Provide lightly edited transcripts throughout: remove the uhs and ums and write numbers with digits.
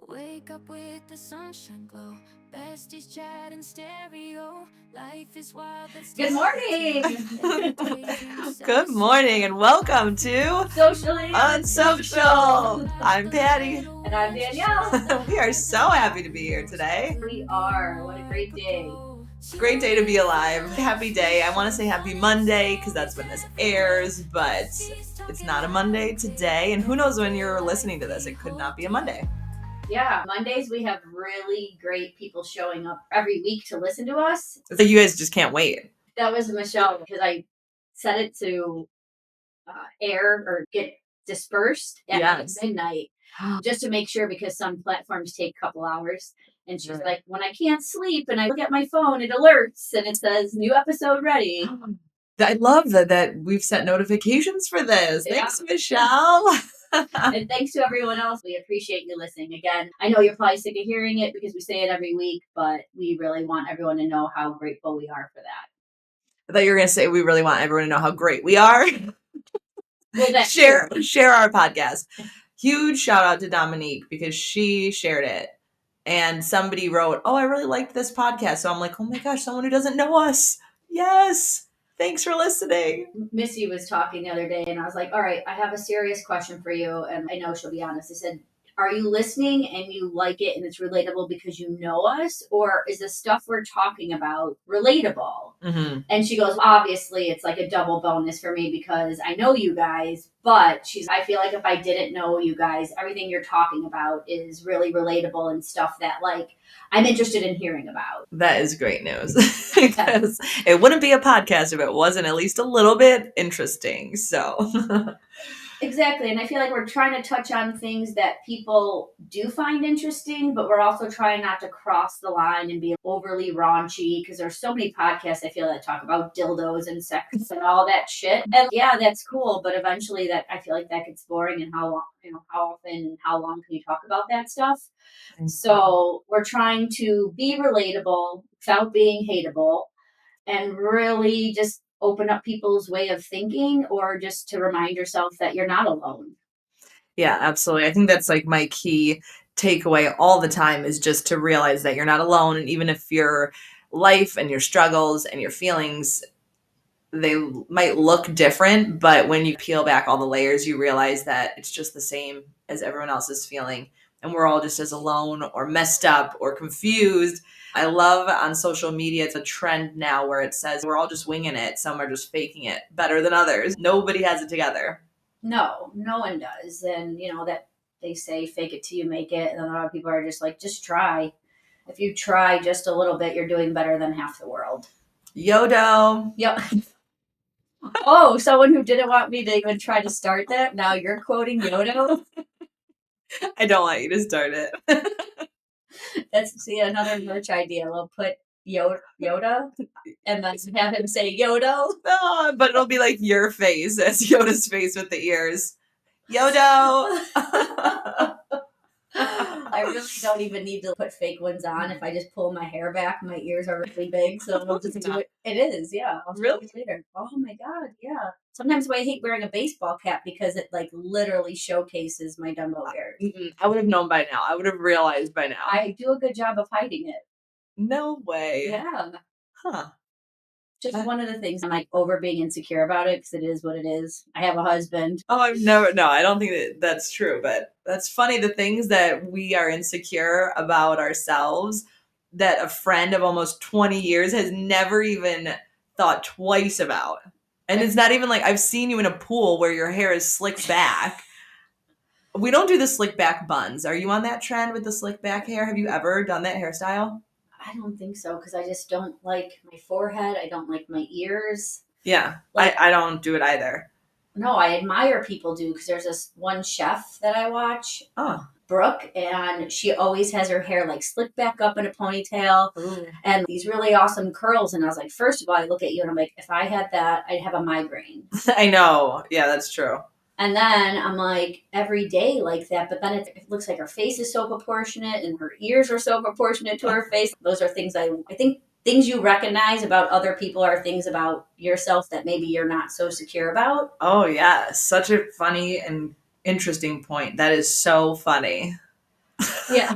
Wake up with the sunshine glow. Besties chat in stereo. Life is wild. Good morning. Good morning and welcome to Socially Unsocial. I'm Patty. And I'm Danielle. We are so happy to be here today. We are. What a great day. Great day to be alive. Happy day. I want to say happy Monday because that's when this airs, but it's not a Monday today. And who knows when you're listening to this? It could not be a Monday. Yeah, Mondays we have really great people showing up every week to listen to us. So you guys just can't wait. That was Michelle because I set it to air or get dispersed at midnight just to make sure, because some platforms take a couple hours. And she's like, when I can't sleep and I look at my phone, it alerts and it says new episode ready. I love that we've set notifications for this. Yeah. Thanks, Michelle. And thanks to everyone else. We appreciate you listening. Again, I know you're probably sick of hearing it because we say it every week, but we really want everyone to know how grateful we are for that. I thought you were going to say we really want everyone to know how great we are. Well, share our podcast. Huge shout out to Dominique because she shared it. And somebody wrote, "Oh, I really liked this podcast." So I'm like, "Oh my gosh, someone who doesn't know us." Yes. Thanks for listening. Missy was talking the other day and I was like, all right, I have a serious question for you. And I know she'll be honest. I said, are you listening and you like it and it's relatable because you know us? Or is the stuff we're talking about relatable? Mm-hmm. And she goes, obviously, it's like a double bonus for me because I know you guys. But I feel like if I didn't know you guys, everything you're talking about is really relatable and stuff that like I'm interested in hearing about. That is great news because it wouldn't be a podcast if it wasn't at least a little bit interesting. So exactly. And I feel like we're trying to touch on things that people do find interesting, but we're also trying not to cross the line and be overly raunchy because there's so many podcasts I feel that talk about dildos and sex and all that shit. And yeah, that's cool, but eventually that I feel like that gets boring. And how long, how often and how long can you talk about that stuff? So we're trying to be relatable without being hateable and really just open up people's way of thinking, or just to remind yourself that you're not alone. Yeah, absolutely. I think that's like my key takeaway all the time is just to realize that you're not alone. And even if your life and your struggles and your feelings, they might look different, but when you peel back all the layers, you realize that it's just the same as everyone else is feeling. And we're all just as alone or messed up or confused. I love on social media, it's a trend now where it says we're all just winging it. Some are just faking it better than others. Nobody has it together. No one does. And, that they say fake it till you make it. And a lot of people are just like, just try. If you try just a little bit, you're doing better than half the world. Yodo. Yep. Oh, someone who didn't want me to even try to start that. Now you're quoting Yodo. I don't want you to start it. That's another merch idea. We'll put Yoda and then have him say Yodo. Oh, but it'll be like your face as Yoda's face with the ears. Yodo. I really don't even need to put fake ones on. If I just pull my hair back, my ears are really big, so we'll just do it. It is, yeah. I'll show you later. Oh my god, yeah. Sometimes I hate wearing a baseball cap because it like literally showcases my Dumbo ears. Mm-mm. I would have known by now. I would have realized by now. I do a good job of hiding it. No way. Yeah. Huh. Just one of the things I'm like over being insecure about it because it is what it is. I have a husband. Oh, I don't think that's true, but that's funny. The things that we are insecure about ourselves that a friend of almost 20 years has never even thought twice about. And it's not even like I've seen you in a pool where your hair is slicked back. We don't do the slick back buns. Are you on that trend with the slick back hair? Have you ever done that hairstyle? I don't think so because I just don't like my forehead. I don't like my ears. Yeah, I don't do it either. No, I admire people do because there's this one chef that I watch, Brooke, and she always has her hair like slicked back up in a ponytail and these really awesome curls. And I was like, first of all, I look at you and I'm like, if I had that, I'd have a migraine. I know. Yeah, that's true. And then I'm like, every day like that. But then it looks like her face is so proportionate and her ears are so proportionate to her face. Those are things I think things you recognize about other people are things about yourself that maybe you're not so secure about. Oh, yeah. Such a funny and interesting point. That is so funny. Yeah.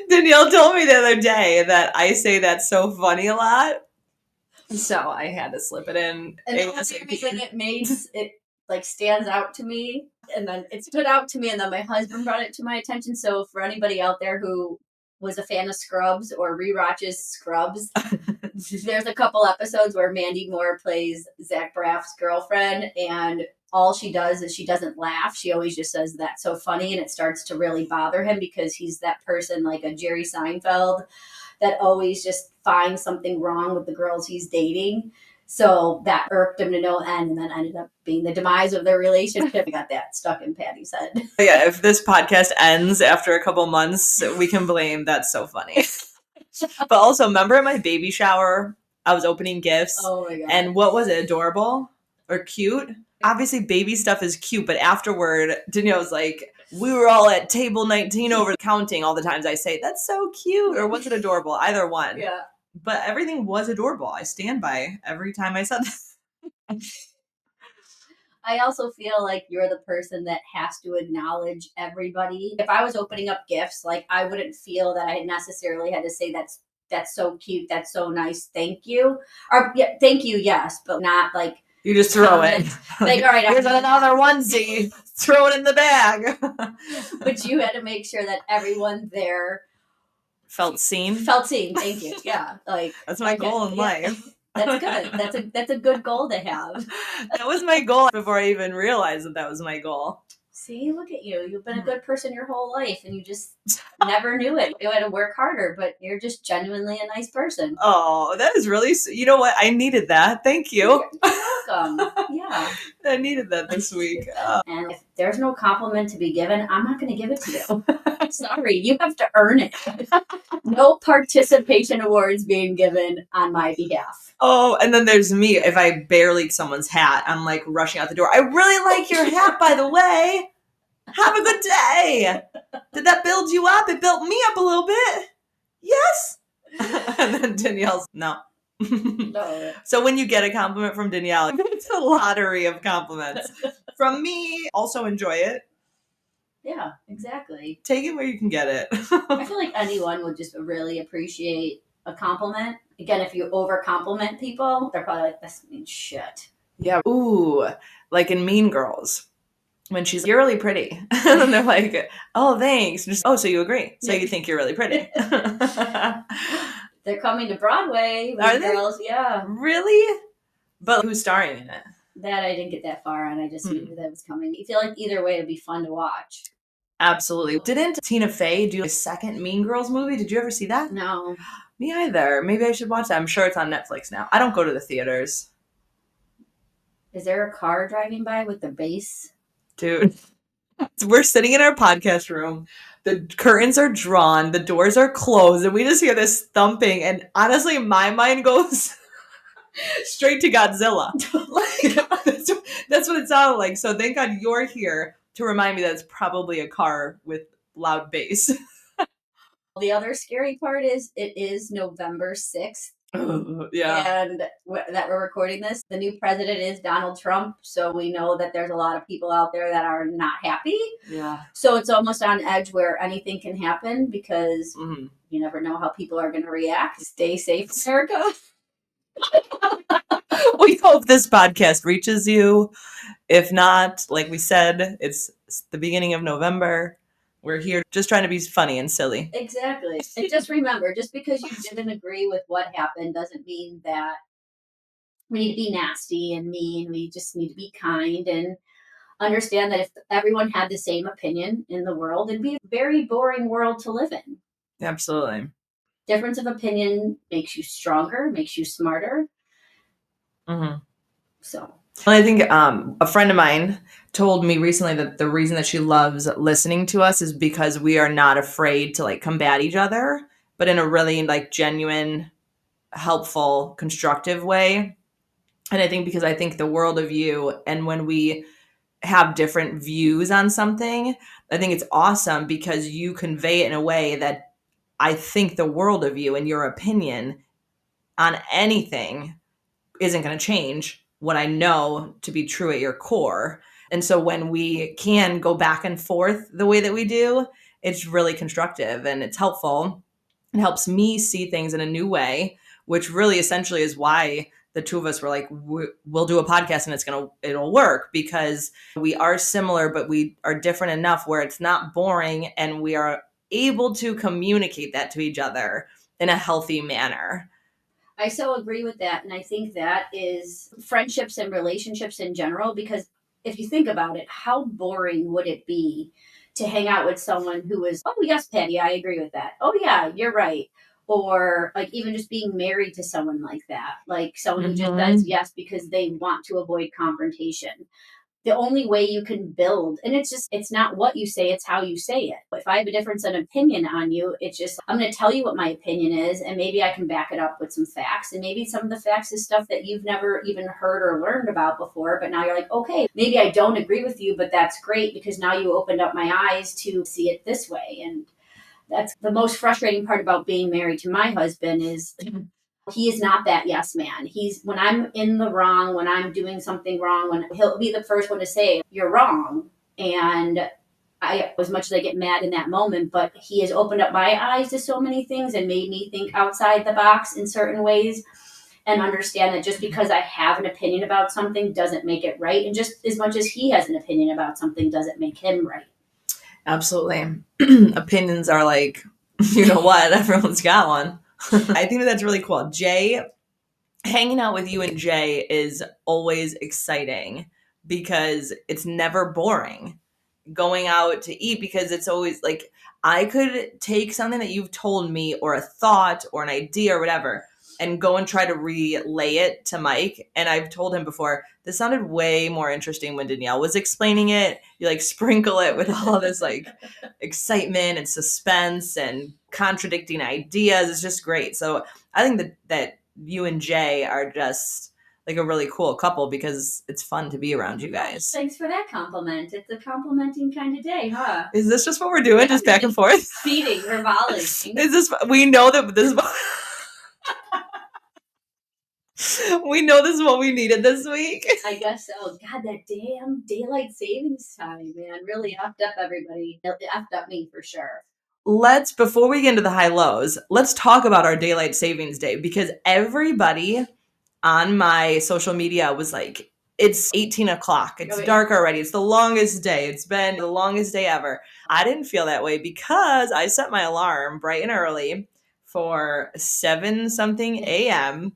Danielle told me the other day that I say that's so funny a lot. So I had to slip it in. And the only reason it like stands out to me, and then it stood out to me, and then my husband brought it to my attention. So for anybody out there who was a fan of Scrubs or rewatches Scrubs, there's a couple episodes where Mandy Moore plays Zach Braff's girlfriend, and all she does is she doesn't laugh. She always just says, "That's so funny," and it starts to really bother him because he's that person like a Jerry Seinfeld that always just finds something wrong with the girls he's dating. So that irked him to no end, and then ended up being the demise of their relationship. I got that stuck in Patty's head. Yeah, if this podcast ends after a couple months, we can blame That's So Funny. But also, remember at my baby shower, I was opening gifts. Oh my god. And what was it, adorable or cute? Obviously, baby stuff is cute, but afterward, Danielle was like, we were all at table 19 over counting all the times I say, that's so cute, or was it adorable? Either one. Yeah. But everything was adorable. I stand by every time I said that. I also feel like you're the person that has to acknowledge everybody. If I was opening up gifts, like I wouldn't feel that I necessarily had to say that's so cute, that's so nice, thank you. Or yeah, thank you, yes, but not like you just throw it. Like, all right, here's another onesie. Throw it in the bag. But you had to make sure that everyone there felt seen. Thank you. Yeah, like that's my goal in life. That's good. That's a good goal to have. That was my goal before I even realized that was my goal. See, look at you. You've been a good person your whole life, and you just never knew it. You had to work harder, but you're just genuinely a nice person. Oh, that is really... You know what? I needed that. Thank you. You're welcome. Yeah. I needed that this week. And if there's no compliment to be given, I'm not going to give it to you. Sorry, you have to earn it. No participation awards being given on my behalf. Oh, and then there's me. If I bare leak someone's hat, I'm like rushing out the door. I really like your hat, by the way. Have a good day. Did that build you up? It built me up a little bit. Yes. And then Danielle's, no. No. So when you get a compliment from Danielle, it's a lottery of compliments. From me, also enjoy it. Yeah, exactly. Take it where you can get it. I feel like anyone would just really appreciate a compliment. Again, if you over compliment people, they're probably like, this means shit. Yeah. Ooh, like in Mean Girls, when she's, you're really pretty. And then they're like, oh, thanks. Just, oh, so you agree. So you think you're really pretty. They're coming to Broadway. Are they? Girls, yeah. Really? But who's starring in it? That I didn't get that far on. I just knew that was coming. You feel like either way it'd be fun to watch. Absolutely. Didn't Tina Fey do a second Mean Girls movie? Did you ever see that? No. Me either. Maybe I should watch that. I'm sure it's on Netflix now. I don't go to the theaters. Is there a car driving by with the bass? Dude, we're sitting in our podcast room. The curtains are drawn. The doors are closed. And we just hear this thumping. And honestly, my mind goes straight to Godzilla. Like, that's what it sounded like. So thank God you're here to remind me that it's probably a car with loud bass. The other scary part is it is November 6th. Yeah. And that we're recording this. The new president is Donald Trump. So we know that there's a lot of people out there that are not happy. Yeah. So it's almost on edge where anything can happen because you never know how people are going to react. Stay safe, America. We hope this podcast reaches you. If not, like we said, it's the beginning of November. We're here just trying to be funny and silly. Exactly. And just remember, just because you didn't agree with what happened doesn't mean that we need to be nasty and mean. We just need to be kind and understand that if everyone had the same opinion in the world, it'd be a very boring world to live in. Absolutely. Difference of opinion makes you stronger, makes you smarter. Mm-hmm. So... I think a friend of mine told me recently that the reason that she loves listening to us is because we are not afraid to like combat each other, but in a really like genuine, helpful, constructive way. And I think because I think the world of you, and when we have different views on something, I think it's awesome because you convey it in a way that I think the world of you and your opinion on anything isn't going to change what I know to be true at your core. And so when we can go back and forth the way that we do, it's really constructive and it's helpful. It helps me see things in a new way, which really essentially is why the two of us were like, we'll do a podcast and it'll work, because we are similar, but we are different enough where it's not boring and we are able to communicate that to each other in a healthy manner. I so agree with that. And I think that is friendships and relationships in general, because if you think about it, how boring would it be to hang out with someone who is, oh, yes, Patty, I agree with that. Oh, yeah, you're right. Or like even just being married to someone like that, like someone who just says yes because they want to avoid confrontation. The only way you can build, and it's not what you say, it's how you say it. If I have a difference of opinion on you, it's just, I'm going to tell you what my opinion is, and maybe I can back it up with some facts. And maybe some of the facts is stuff that you've never even heard or learned about before, but now you're like, okay, maybe I don't agree with you, but that's great because now you opened up my eyes to see it this way. And that's the most frustrating part about being married to my husband is he is not that yes man. He's, when I'm in the wrong, when I'm doing something wrong, when he'll be the first one to say you're wrong. And I, as much as I get mad in that moment, but he has opened up my eyes to so many things and made me think outside the box in certain ways and understand that just because I have an opinion about something doesn't make it right. And just as much as he has an opinion about something doesn't make him right. Absolutely. Opinions are like, you know what? Everyone's got one. I think that's really cool. Jay, hanging out with you and Jay is always exciting because it's never boring going out to eat, because it's always like, I could take something that you've told me or a thought or an idea or whatever and go and try to relay it to Mike. And I've told him before, this sounded way more interesting when Danielle was explaining it. You like sprinkle it with all this like excitement and suspense and contradicting ideas. It's just great. So I think that you and Jay are just like a really cool couple because it's fun to be around you guys. Thanks for that compliment. It's a complimenting kind of day, huh? Is this just what we're doing? Yeah. Just back and forth? Feeding, revolving. Is this, we know that this is we know this is what we needed this week. I guess so. God, that damn daylight savings time, man, really effed up everybody. It effed up me for sure. Before we get into the high lows, let's talk about our daylight savings day, because everybody on my social media was like, it's 18 o'clock. It's dark already. It's the longest day. It's been the longest day ever. I didn't feel that way because I set my alarm bright and early for 7-something a.m.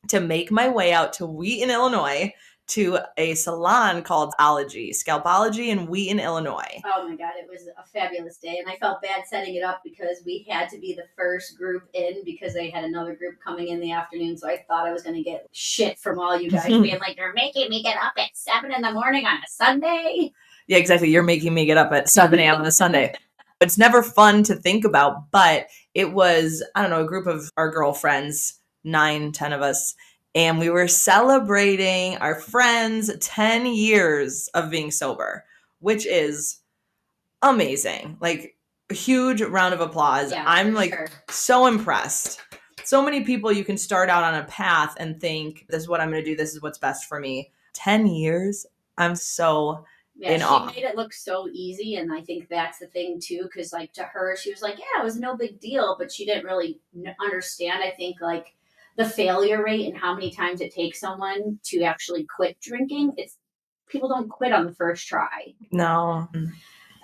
to make my way out to Wheaton, Illinois, to a salon called Scalpology in Wheaton, Illinois. Oh my God, it was a fabulous day. And I felt bad setting it up because we had to be the first group in because they had another group coming in the afternoon. So I thought I was going to get shit from all you guys being like, they're making me get up at 7 a.m. on a Sunday. Yeah, exactly. You're making me get up at 7 a.m. on a Sunday. It's never fun to think about, but it was, I don't know, a group of our girlfriends, 9, 10 of us. And we were celebrating our friends' 10 years of being sober, which is amazing. Like, a huge round of applause. Yeah, I'm like so impressed. So many people, you can start out on a path and think, this is what I'm going to do. This is what's best for me. 10 years. I'm so in awe. She made it look so easy. And I think that's the thing too. Cause like to her, she was like, yeah, it was no big deal, but she didn't really understand. I think like the failure rate and how many times it takes someone to actually quit drinking. It's people don't quit on the first try. No.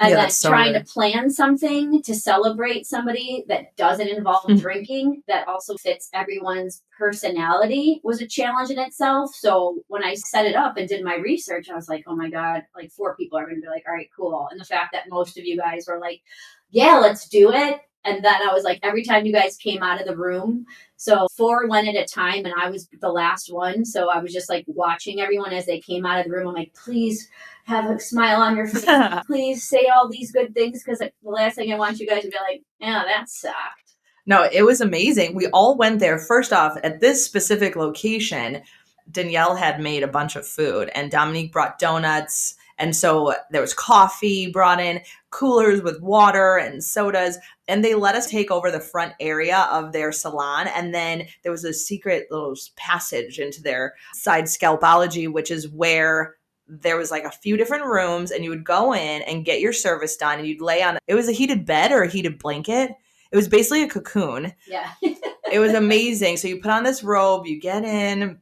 And then trying to plan something to celebrate somebody that doesn't involve drinking, that also fits everyone's personality, was a challenge in itself. So when I set it up and did my research, I was like, oh my God, like 4 people are going to be like, all right, cool. And the fact that most of you guys were like, yeah, let's do it. And then I was like, every time you guys came out of the room, so 4 went at a time and I was the last one. So I was just like watching everyone as they came out of the room. I'm like, please have a smile on your face. Please say all these good things. Because the last thing I want you guys to be like, yeah, that sucked. No, it was amazing. We all went there. First off, at this specific location, Danielle had made a bunch of food and Dominique brought donuts And so there was coffee brought in, coolers with water and sodas, and they let us take over the front area of their salon. And then there was a secret little passage into their side Scalpology, which is where there was like a few different rooms, and you would go in and get your service done, and you'd lay on, it was a heated bed or a heated blanket. It was basically a cocoon. Yeah. It was amazing. So you put on this robe, you get in,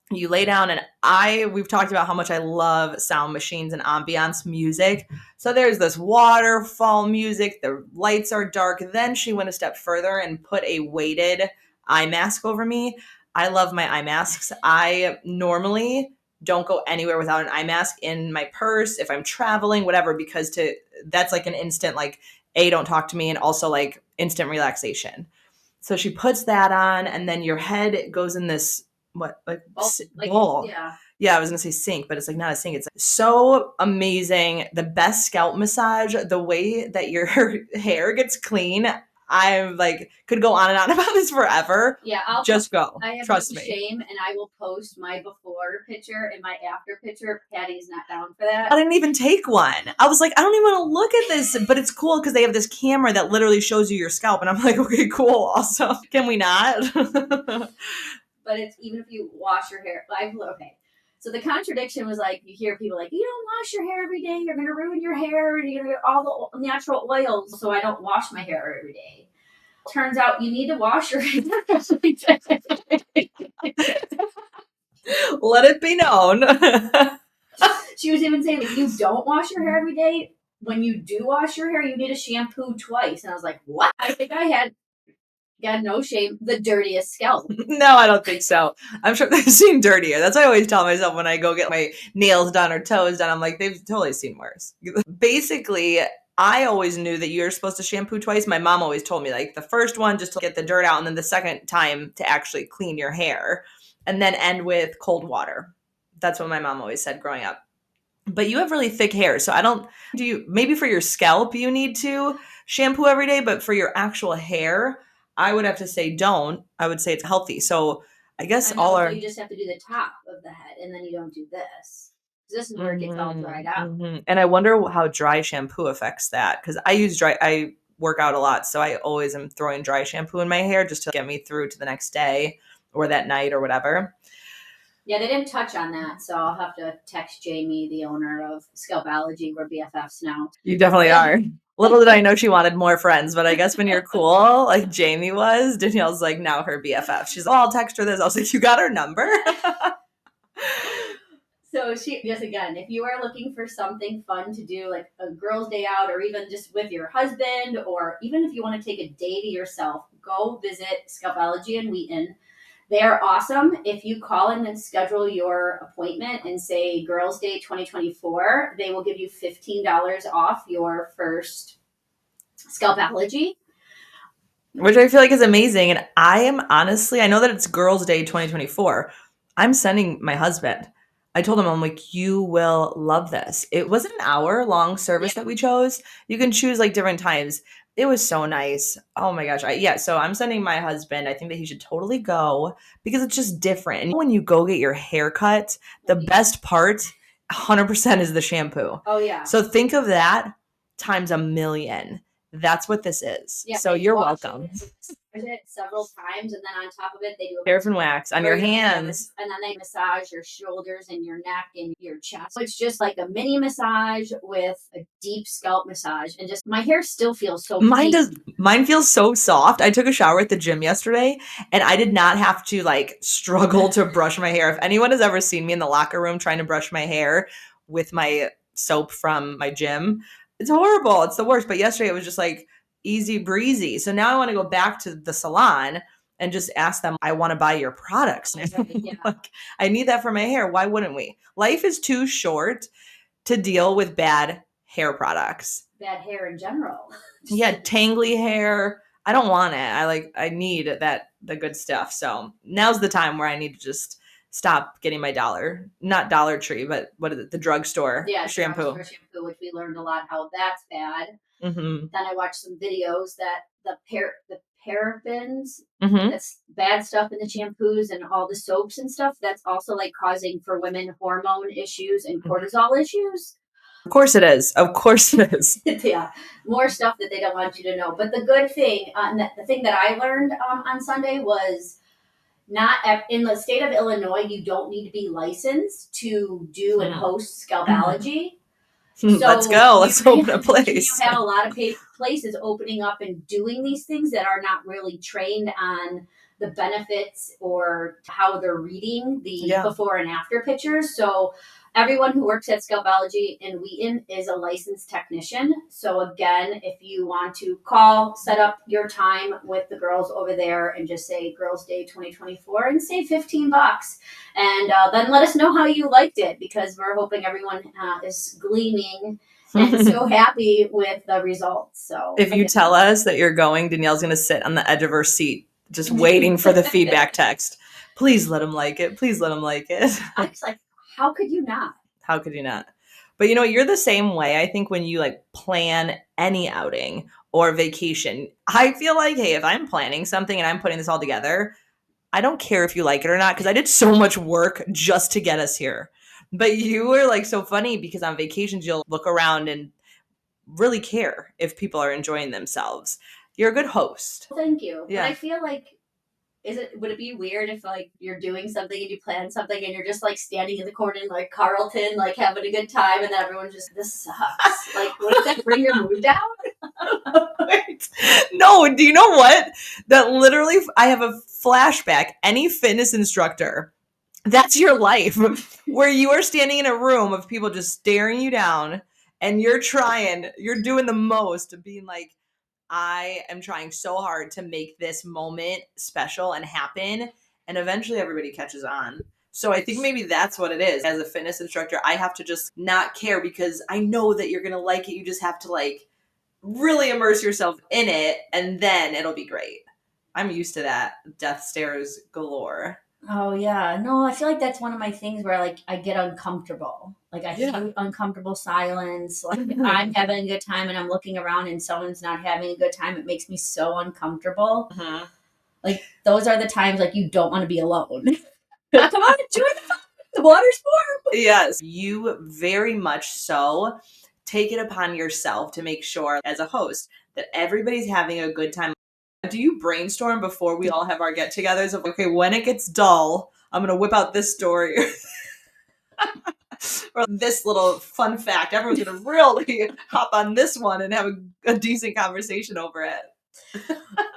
you lay down, and we've talked about how much I love sound machines and ambiance music. So there's this waterfall music, the lights are dark. Then she went a step further and put a weighted eye mask over me. I love my eye masks. I normally don't go anywhere without an eye mask in my purse, if I'm traveling, whatever, because that's like an instant, like, don't talk to me, and also like instant relaxation. So she puts that on, and then your head goes in this bowl. Yeah, I was gonna say sink, but it's like not a sink. It's like so amazing. The best scalp massage, the way that your hair gets clean. I'm like, could go on and on about this forever. Yeah, go. I have Trust no me. shame, and I will post my before picture and my after picture. Patty's not down for that. I didn't even take one. I was like, I don't even want to look at this, but it's cool because they have this camera that literally shows you your scalp, and I'm like, okay, cool, awesome. Can we not? But it's even if you wash your hair. Okay. So the contradiction was like, you hear people like, you don't wash your hair every day. You're going to ruin your hair. You're going to get all the natural oils. So I don't wash my hair every day. Turns out you need to wash your hair. Let it be known. She was even saying, like, you don't wash your hair every day. When you do wash your hair, you need to shampoo twice. And I was like, what? I think I had, God, no shame, the dirtiest scalp. No, I don't think so. I'm sure they've seen dirtier. That's what I always tell myself when I go get my nails done or toes done. I'm like, they've totally seen worse. Basically, I always knew that you're supposed to shampoo twice. My mom always told me, like, the first one just to get the dirt out, and then the second time to actually clean your hair, and then end with cold water. That's what my mom always said growing up. But you have really thick hair, so maybe for your scalp you need to shampoo every day, but for your actual hair, I would have to say don't. I would say it's healthy. So I guess you just have to do the top of the head, and then you don't do this. This is where it gets all dried out. Mm-hmm. And I wonder how dry shampoo affects that, because I work out a lot, so I always am throwing dry shampoo in my hair just to get me through to the next day or that night or whatever. Yeah, they didn't touch on that, so I'll have to text Jamie, the owner of Scalpology. We're BFFs now. You definitely are. Little did I know she wanted more friends, but I guess when you're cool, like Jamie was, Danielle's like now her BFF. She's like, oh, I'll text her this. I was like, you got her number? So again, if you are looking for something fun to do, like a girls' day out, or even just with your husband, or even if you want to take a day to yourself, go visit Scalpology in Wheaton. They are awesome. If you call in and schedule your appointment and say Girls' Day 2024, they will give you $15 off your first Scalpology. Which I feel like is amazing. And I am honestly, I know that it's Girls' Day 2024. I'm sending my husband. I told him, I'm like, you will love this. It was an hour-long service that we chose. You can choose like different times. It was so nice. Oh my gosh. So I'm sending my husband. I think that he should totally go because it's just different. And when you go get your hair cut, the best part 100% is the shampoo. Oh yeah. So think of that times 1,000,000. That's what this is. Yeah, so you're welcome. It several times, and then on top of it, they do paraffin wax on your hands, and then they massage your shoulders and your neck and your chest. So it's just like a mini massage with a deep scalp massage, and just my hair still feels so. Mine feels so soft. I took a shower at the gym yesterday, and I did not have to like struggle to brush my hair. If anyone has ever seen me in the locker room trying to brush my hair with my soap from my gym, it's horrible. It's the worst. But yesterday it was just like easy breezy. So now I want to go back to the salon and just ask them, I want to buy your products now. Yeah. Like, I need that for my hair. Why wouldn't we? Life is too short to deal with bad hair products. Bad hair in general. Yeah, tangly hair. I don't want it. I need the good stuff. So now's the time where I need to just stop getting my not Dollar Tree, but what is it? The drugstore shampoo. Drugstore shampoo, which we learned a lot how that's bad. Mm-hmm. Then I watched some videos that the parabens, mm-hmm. that's bad stuff in the shampoos and all the soaps and stuff. That's also like causing for women hormone issues and cortisol issues. Of course it is. Of course it is. Yeah, more stuff that they don't want you to know. But the good thing, the thing that I learned on Sunday was in the state of Illinois, you don't need to be licensed to do and host Scalpology. So let's go. Let's open a place. You have a lot of places opening up and doing these things that are not really trained on the benefits or how they're reading the before and after pictures. So everyone who works at Scalpology in Wheaton is a licensed technician. So again, if you want to set up your time with the girls over there and just say Girls Day 2024 and save $15. And then let us know how you liked it, because we're hoping everyone is gleaming and so happy with the results. So if you tell us that you're going, Danielle's going to sit on the edge of her seat, just waiting for the feedback text. Please let him like it. Please let him like it. I was like, how could you not? How could you not? But you're the same way. I think when you plan any outing or vacation, I feel like, hey, if I'm planning something and I'm putting this all together, I don't care if you like it or not, because I did so much work just to get us here. But you were so funny, because on vacations, you'll look around and really care if people are enjoying themselves. You're a good host. Thank you. Yeah. But I feel like, would it be weird if you're doing something and you plan something and you're just standing in the corner in Carlton, having a good time, and then everyone's just, this sucks. Wouldn't that bring your mood down? Wait. No, do you know what? That literally, I have a flashback. Any fitness instructor, that's your life, where you are standing in a room of people just staring you down, and you're doing the most, being like, I am trying so hard to make this moment special and happen. And eventually everybody catches on. So I think maybe that's what it is. As a fitness instructor, I have to just not care, because I know that you're going to like it. You just have to really immerse yourself in it, and then it'll be great. I'm used to that. Death stares galore. Oh yeah. No, I feel like that's one of my things where I get uncomfortable. I hate uncomfortable silence. If I'm having a good time and I'm looking around and someone's not having a good time, it makes me so uncomfortable. Uh-huh. Those are the times you don't want to be alone. Come on, enjoy the fun. The water's warm. Yes. You very much so take it upon yourself to make sure, as a host, that everybody's having a good time. Do you brainstorm before we all have our get-togethers of, okay, when it gets dull, I'm going to whip out this story or this little fun fact. Everyone's going to really hop on this one and have a decent conversation over it.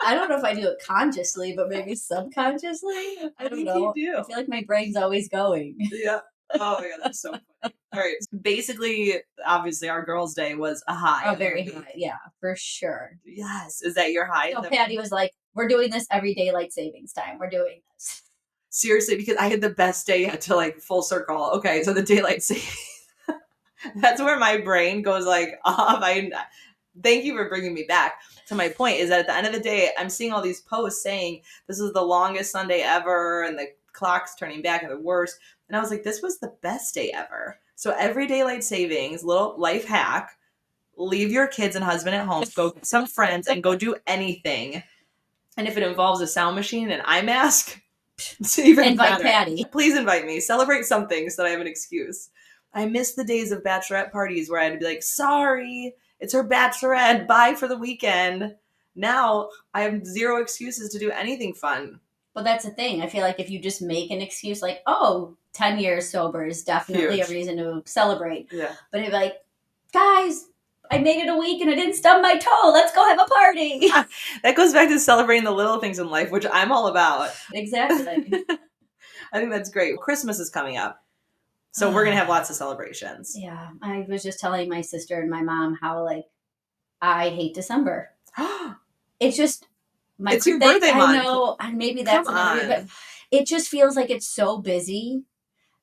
I don't know if I do it consciously, but maybe subconsciously. I don't know. You do. I feel like my brain's always going. Yeah. Oh my God, that's so funny. All right. Basically, obviously, our girls' day was a high. Oh, very high. Yeah, for sure. Yes. Is that your high? So Patty was like, we're doing this every daylight savings time. We're doing this. Seriously, because I had the best day yet to full circle. Okay, so the daylight savings. That's where my brain goes off. Thank you for bringing me back to my point, is that at the end of the day, I'm seeing all these posts saying this is the longest Sunday ever and the clock's turning back and the worst. And I was like, this was the best day ever. So every daylight savings, little life hack, leave your kids and husband at home, go get some friends and go do anything. And if it involves a sound machine and eye mask, it's even invite better. Patty. Please invite me. Celebrate something so that I have an excuse. I miss the days of bachelorette parties where I had to be like, sorry, it's her bachelorette, bye for the weekend. Now I have zero excuses to do anything fun. Well, that's the thing. I feel like if you just make an excuse 10 years sober is definitely Huge. a reason to celebrate. Yeah. But if guys, I made it a week and I didn't stub my toe. Let's go have a party. That goes back to celebrating the little things in life, which I'm all about. Exactly. I think that's great. Christmas is coming up. So we're going to have lots of celebrations. Yeah. I was just telling my sister and my mom how I hate December. It's just it's your birthday month. I know. And maybe that's another, but it just feels like it's so busy.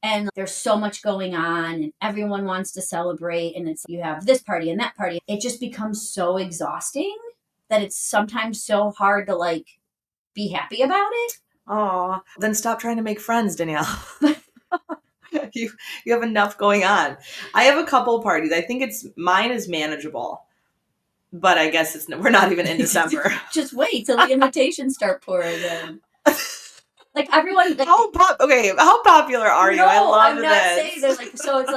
And there's so much going on and everyone wants to celebrate. And you have this party and that party. It just becomes so exhausting that it's sometimes so hard to be happy about it. Oh, then stop trying to make friends, Danielle. You have enough going on. I have a couple parties. I think mine is manageable. But I guess we're not even in December. Just wait till the invitations start pouring in. Everyone. How popular are you? I love I'm this. not saying there's so it's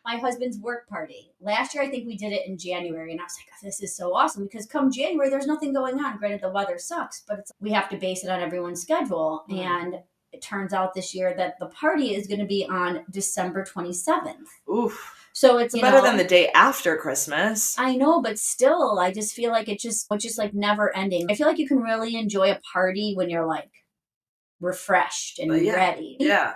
my husband's work party. Last year, I think we did it in January, and I was like, oh, this is so awesome because come January, there's nothing going on. Granted, the weather sucks, but we have to base it on everyone's schedule. And it turns out this year that the party is going to be on December 27th. Oof. So it's better than the day after Christmas. I know, but still, I just feel like it's just like never ending. I feel like you can really enjoy a party when you're like refreshed and ready. Yeah.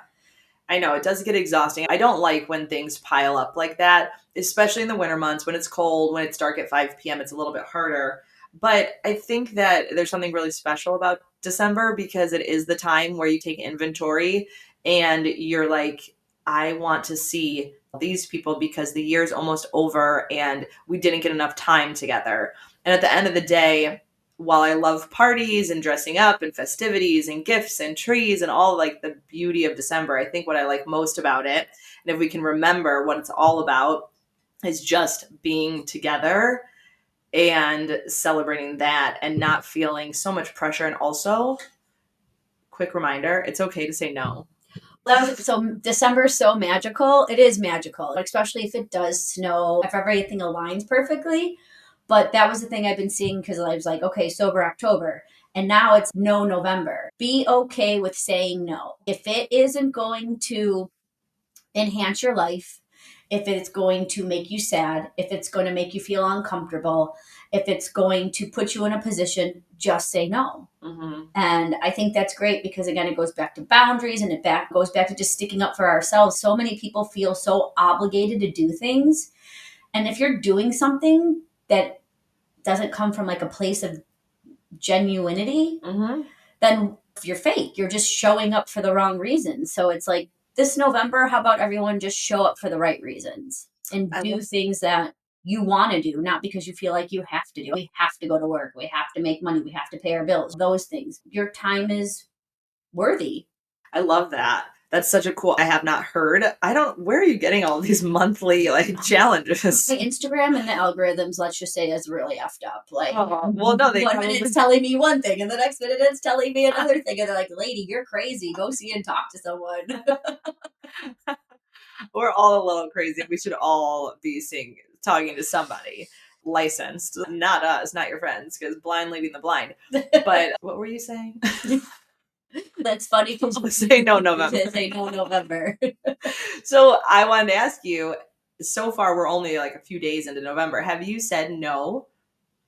I know, it does get exhausting. I don't like when things pile up like that, especially in the winter months when it's cold, when it's dark at 5 p.m. It's a little bit harder. But I think that there's something really special about December because it is the time where you take inventory and you're like, I want to see these people because the year's almost over and we didn't get enough time together. And at the end of the day, while I love parties and dressing up and festivities and gifts and trees and all like the beauty of December, I think what I like most about it, and if we can remember what it's all about, is just being together and celebrating that and not feeling so much pressure. And also, quick reminder, it's okay to say no. So December is so magical. It is magical, especially if it does snow, if everything aligns perfectly. But that was the thing I've been seeing because I was like, okay, sober October. And now it's no November. Be okay with saying no. If it isn't going to enhance your life, if it's going to make you sad, if it's going to make you feel uncomfortable, if it's going to put you in a position, just say no. Mm-hmm. And I think that's great because, again, it goes back to boundaries and goes back to just sticking up for ourselves. So many people feel so obligated to do things. And if you're doing something that doesn't come from like a place of genuinity, then you're fake. You're just showing up for the wrong reasons. So it's like this November, how about everyone just show up for the right reasons and do things that you want to do, not because you feel like you have to do. We have to go to work. We have to make money. We have to pay our bills. Those things. Your time is worthy. I love that. That's such a cool, I have not heard. Where are you getting all these monthly like challenges? The Instagram and the algorithms, let's just say, is really effed up. Like, well, no, they 1 minute it's telling me one thing and the next minute it's telling me another thing. And they're like, lady, you're crazy. Go see and talk to someone. We're all a little crazy. We should all be talking to somebody licensed, not us, not your friends, because blind leading the blind. But what were you saying? That's funny because say no November. Say no November. So I wanted to ask you, so far we're only like a few days into November. Have you said no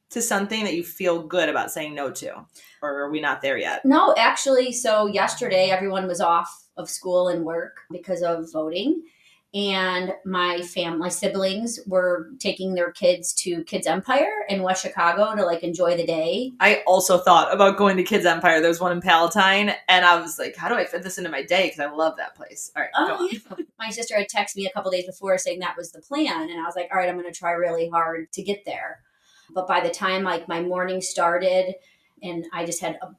to something that you feel good about saying no to? Or are we not there yet? No, actually, so yesterday everyone was off of school and work because of voting. And my siblings were taking their kids to Kids Empire in West Chicago to like enjoy the day. I also thought about going to Kids Empire. There's one in Palatine. And I was like, how do I fit this into my day? Because I love that place. All right, go on. Yeah. My sister had texted me a couple days before saying that was the plan. And I was like, all right, I'm going to try really hard to get there. But by the time like my morning started and I just had a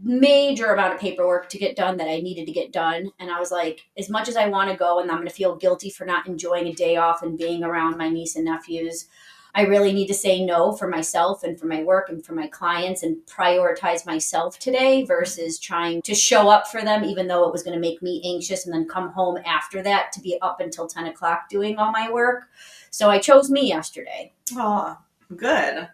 major amount of paperwork to get done that I needed to get done. And I was like, as much as I want to go and I'm going to feel guilty for not enjoying a day off and being around my niece and nephews, I really need to say no for myself and for my work and for my clients and prioritize myself today versus trying to show up for them, even though it was going to make me anxious and then come home after that to be up until 10 o'clock doing all my work. So I chose me yesterday. Oh, good.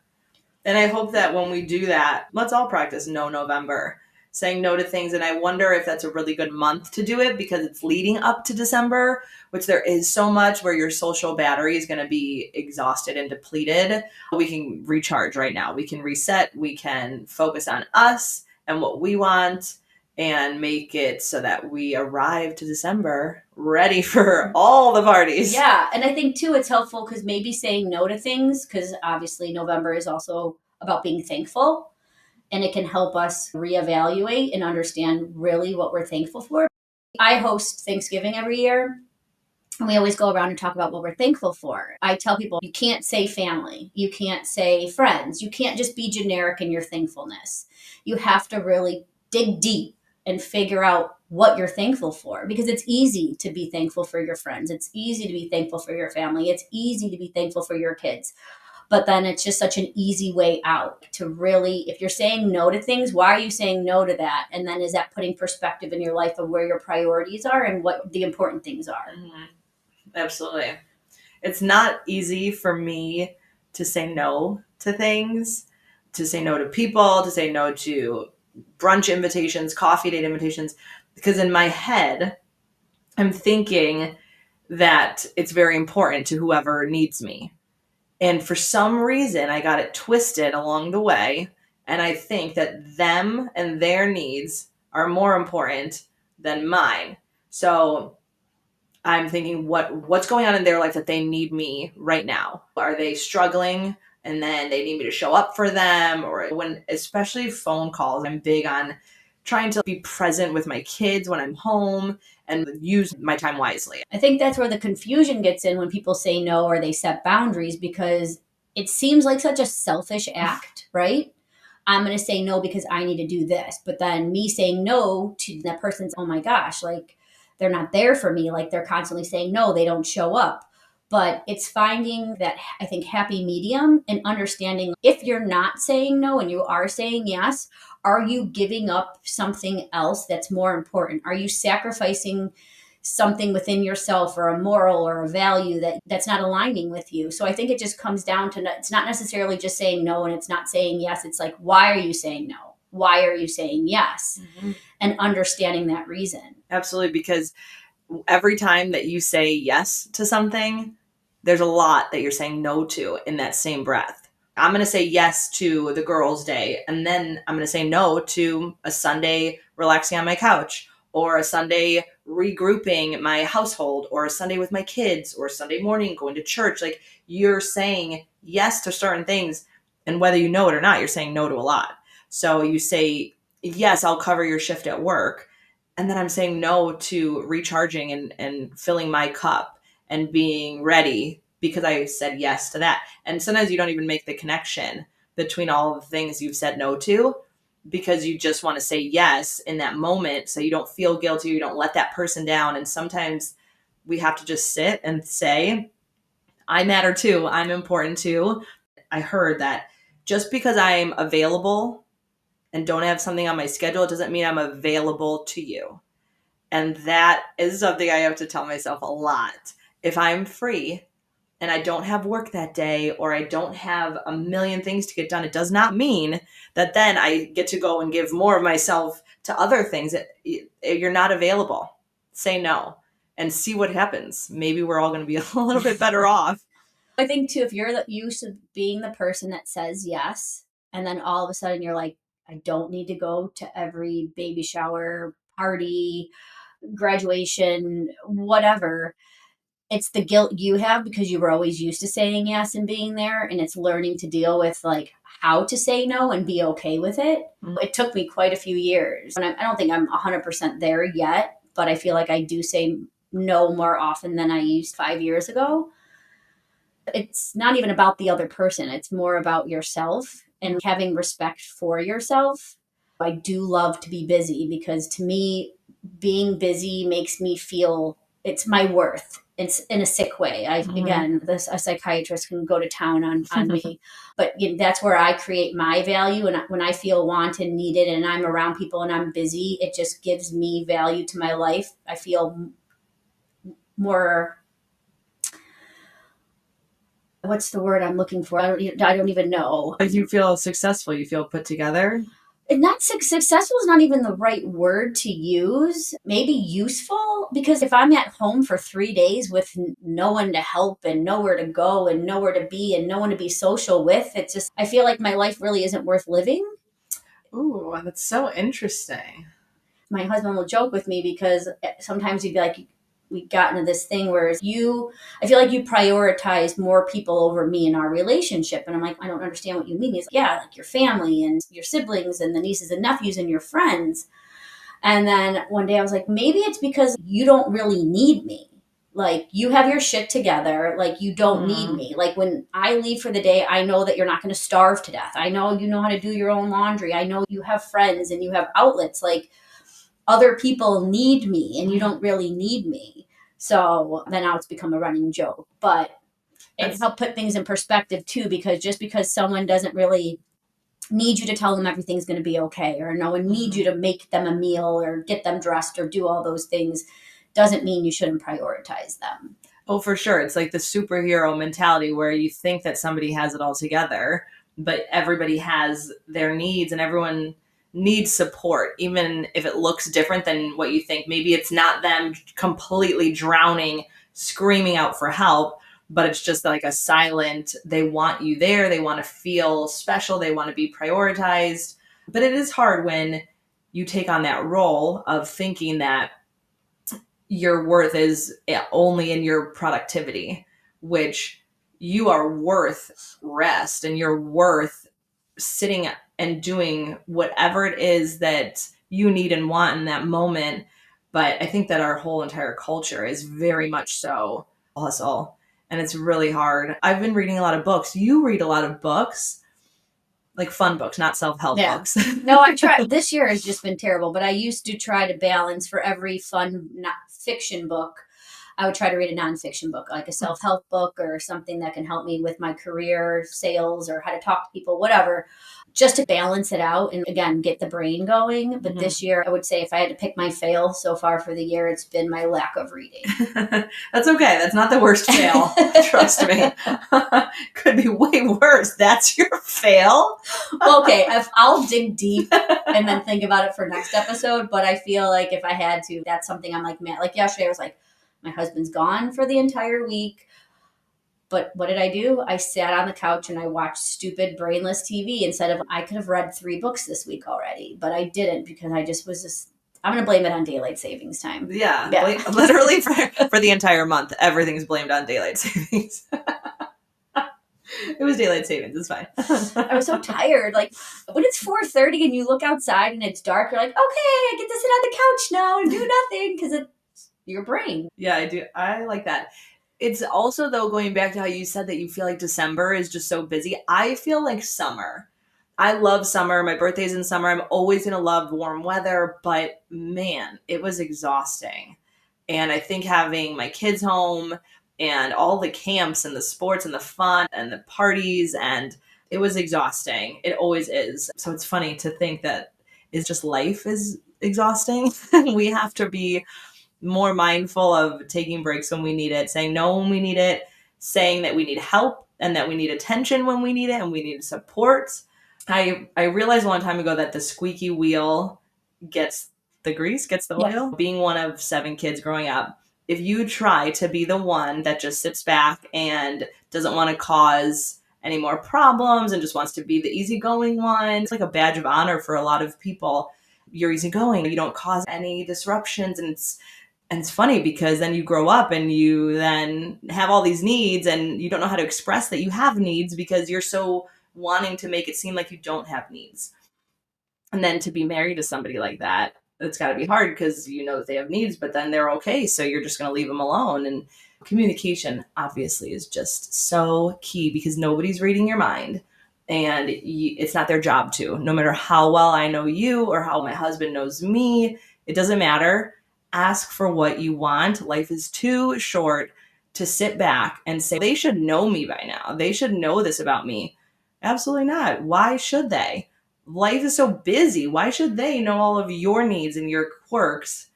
And I hope that when we do that, let's all practice no November, saying no to things. And I wonder if that's a really good month to do it because it's leading up to December, which there is so much where your social battery is going to be exhausted and depleted. We can recharge right now. We can reset. We can focus on us and what we want and make it so that we arrive to December ready for all the parties. Yeah. And I think too, it's helpful because maybe saying no to things, because obviously November is also about being thankful and it can help us reevaluate and understand really what we're thankful for. I host Thanksgiving every year. And we always go around and talk about what we're thankful for. I tell people, you can't say family. You can't say friends. You can't just be generic in your thankfulness. You have to really dig deep and figure out what you're thankful for, because it's easy to be thankful for your friends. It's easy to be thankful for your family. It's easy to be thankful for your kids. But then it's just such an easy way out to really, if you're saying no to things, why are you saying no to that? And then is that putting perspective in your life of where your priorities are and what the important things are? Mm-hmm. Absolutely. It's not easy for me to say no to things, to say no to people, to say no to brunch invitations, coffee date invitations, because in my head, I'm thinking that it's very important to whoever needs me. And for some reason, I got it twisted along the way. And I think that them and their needs are more important than mine. So I'm thinking what's going on in their life that they need me right now. Are they struggling and then they need me to show up for them? Or when, especially phone calls, I'm big on trying to be present with my kids when I'm home and use my time wisely. I think that's where the confusion gets in when people say no or they set boundaries, because it seems like such a selfish act, right? I'm going to say no because I need to do this. But then me saying no to that person's, oh my gosh, like they're not there for me. Like they're constantly saying no, they don't show up. But it's finding that, I think, happy medium and understanding if you're not saying no and you are saying yes, are you giving up something else that's more important? Are you sacrificing something within yourself or a moral or a value that's not aligning with you? So I think it just comes down to, it's not necessarily just saying no and it's not saying yes. It's like, why are you saying no? Why are you saying yes? Mm-hmm. And understanding that reason. Absolutely, because every time that you say yes to something, there's a lot that you're saying no to in that same breath. I'm going to say yes to the girls' day, and then I'm going to say no to a Sunday relaxing on my couch, or a Sunday regrouping my household, or a Sunday with my kids, or a Sunday morning going to church. Like, you're saying yes to certain things, and whether you know it or not, you're saying no to a lot. So you say, yes, I'll cover your shift at work. And then I'm saying no to recharging and filling my cup and being ready because I said yes to that. And sometimes you don't even make the connection between all of the things you've said no to, because you just want to say yes in that moment so you don't feel guilty, you don't let that person down. And sometimes we have to just sit and say, I matter too, I'm important too. I heard that just because I'm available and don't have something on my schedule, it doesn't mean I'm available to you. And that is something I have to tell myself a lot. If I'm free and I don't have work that day, or I don't have a million things to get done, it does not mean that then I get to go and give more of myself to other things. You're not available. Say no and see what happens. Maybe we're all going to be a little bit better off. I think too, if you're used to being the person that says yes, and then all of a sudden you're like, I don't need to go to every baby shower, party, graduation, whatever. It's the guilt you have because you were always used to saying yes and being there. And it's learning to deal with like how to say no and be okay with it. Mm-hmm. It took me quite a few years. And I don't think I'm 100% there yet, but I feel like I do say no more often than I used 5 years ago. It's not even about the other person. It's more about yourself and having respect for yourself. I do love to be busy because to me, being busy makes me feel it's my worth. It's in a sick way. Again, a psychiatrist can go to town on me, but that's where I create my value. And when I feel wanted, needed, and I'm around people and I'm busy, it just gives me value to my life. I feel more, what's the word I'm looking for? I don't even know. You feel successful. You feel put together. And not successful is not even the right word to use. Maybe useful, because if I'm at home for 3 days with no one to help and nowhere to go and nowhere to be and no one to be social with, it's just, I feel like my life really isn't worth living. Ooh, that's so interesting. My husband will joke with me because sometimes he'd be like, we got into this thing where I feel like you prioritize more people over me in our relationship. And I'm like, I don't understand what you mean. He's like, yeah, like your family and your siblings and the nieces and nephews and your friends. And then one day I was like, maybe it's because you don't really need me. Like you have your shit together. Like you don't need me. Like when I leave for the day, I know that you're not going to starve to death. I know you know how to do your own laundry. I know you have friends and you have outlets. Like other people need me and you don't really need me. So then now it's become a running joke. But it helped put things in perspective too, because just because someone doesn't really need you to tell them everything's going to be okay, or no one needs you to make them a meal or get them dressed or do all those things, doesn't mean you shouldn't prioritize them. Oh, for sure. It's like the superhero mentality where you think that somebody has it all together, but everybody has their needs and everyone needs support, even if it looks different than what you think. Maybe it's not them completely drowning, screaming out for help, but it's just like a silent, they want you there. They want to feel special. They want to be prioritized. But it is hard when you take on that role of thinking that your worth is only in your productivity, which you are worth rest and you're worth sitting and doing whatever it is that you need and want in that moment. But I think that our whole entire culture is very much so hustle. And it's really hard. I've been reading a lot of books. You read a lot of books, like fun books, not self-help books. No, I tried. This year has just been terrible, but I used to try to balance for every fun fiction book. I would try to read a nonfiction book, like a self-help book or something that can help me with my career, sales, or how to talk to people, whatever, just to balance it out and, again, get the brain going. But this year, I would say if I had to pick my fail so far for the year, it's been my lack of reading. That's okay. That's not the worst fail. Trust me. Could be way worse. That's your fail? Okay, I'll dig deep and then think about it for next episode. But I feel like if I had to, that's something I'm like, man, like yesterday I was like, my husband's gone for the entire week. But what did I do? I sat on the couch and I watched stupid brainless TV instead of, I could have read 3 books this week already, but I didn't because I just was just, I'm going to blame it on daylight savings time. Yeah. Literally for the entire month, everything's blamed on daylight savings. It was daylight savings. It's fine. I was so tired. Like when it's 4:30 and you look outside and it's dark, you're like, okay, I get to sit on the couch now and do nothing because it's your brain. Yeah, I do. I like that. It's also, though, going back to how you said that you feel like December is just so busy. I feel like summer. I love summer. My birthday's in summer. I'm always going to love warm weather. But man, it was exhausting. And I think having my kids home and all the camps and the sports and the fun and the parties, and it was exhausting. It always is. So it's funny to think that it's just life is exhausting. We have to be more mindful of taking breaks when we need it, saying no when we need it, saying that we need help and that we need attention when we need it and we need support. I realized a long time ago that the squeaky wheel gets the grease, gets the oil. Being one of 7 kids growing up, if you try to be the one that just sits back and doesn't want to cause any more problems and just wants to be the easygoing one, it's like a badge of honor for a lot of people. You're easygoing, you don't cause any disruptions, and it's funny because then you grow up and you then have all these needs and you don't know how to express that you have needs because you're so wanting to make it seem like you don't have needs. And then to be married to somebody like that, it's got to be hard because you know that they have needs, but then they're okay. So you're just going to leave them alone. And communication obviously is just so key because nobody's reading your mind. And it's not their job to. No matter how well I know you or how my husband knows me, it doesn't matter. Ask for what you want. Life is too short to sit back and say, they should know me by now. They should know this about me. Absolutely not. Why should they? Life is so busy. Why should they know all of your needs and your quirks?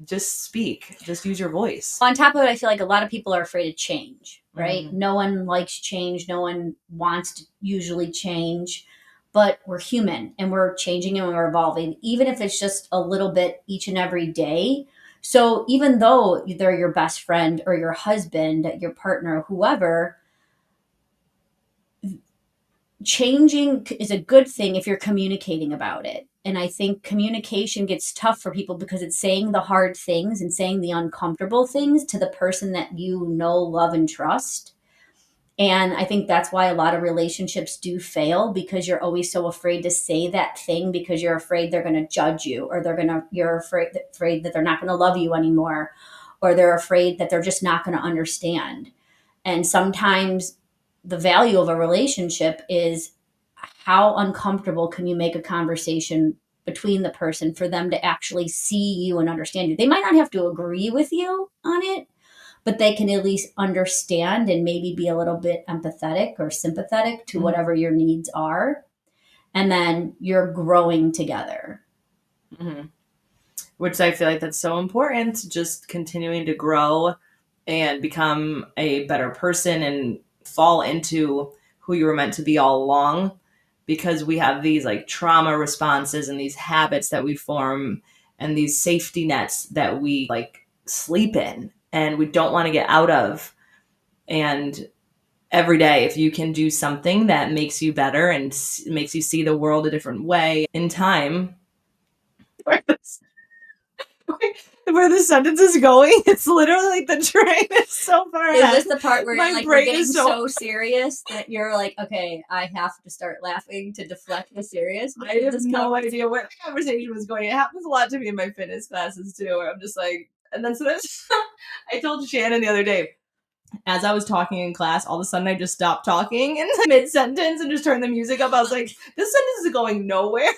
Just speak. Just use your voice. On top of it, I feel like a lot of people are afraid of change, right? No one likes change. No one wants to usually change. But we're human and we're changing and we're evolving, even if it's just a little bit each and every day. So even though they're your best friend or your husband, your partner, whoever, changing is a good thing if you're communicating about it. And I think communication gets tough for people because it's saying the hard things and saying the uncomfortable things to the person that you know, love, and trust. And I think that's why a lot of relationships do fail because you're always so afraid to say that thing because you're afraid they're going to judge you or you're afraid that they're not going to love you anymore or they're afraid that they're just not going to understand. And sometimes the value of a relationship is how uncomfortable can you make a conversation between the person for them to actually see you and understand you. They might not have to agree with you on it, but they can at least understand and maybe be a little bit empathetic or sympathetic to whatever your needs are. And then you're growing together. Mm-hmm. Which I feel like that's so important, just continuing to grow and become a better person and fall into who you were meant to be all along, because we have these like trauma responses and these habits that we form and these safety nets that we like sleep in and we don't want to get out of. And every day, if you can do something that makes you better and makes you see the world a different way in time, where the sentence is going, it's literally like the train is so far Is ahead. this the part where My you're like, we're brain getting is so serious that you're like, okay, I have to start laughing to deflect the serious? I have no idea where the conversation was going. It happens a lot to me in my fitness classes too, where I'm just like, and then sometimes I told Shannon the other day, as I was talking in class, all of a sudden I just stopped talking in mid sentence and just turned the music up. I was like, this sentence is going nowhere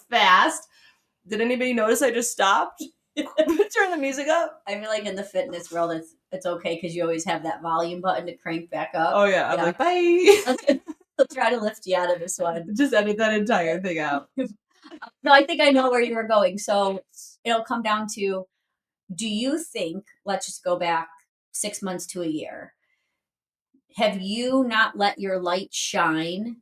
fast. Did anybody notice I just stopped? Turn the music up. I feel like in the fitness world, it's okay because you always have that volume button to crank back up. Oh yeah, I'm like, bye. I'll try to lift you out of this one. Just edit that entire thing out. No, I think I know where you were going. So it'll come down to, do you think, let's just go back 6 months to a year, have you not let your light shine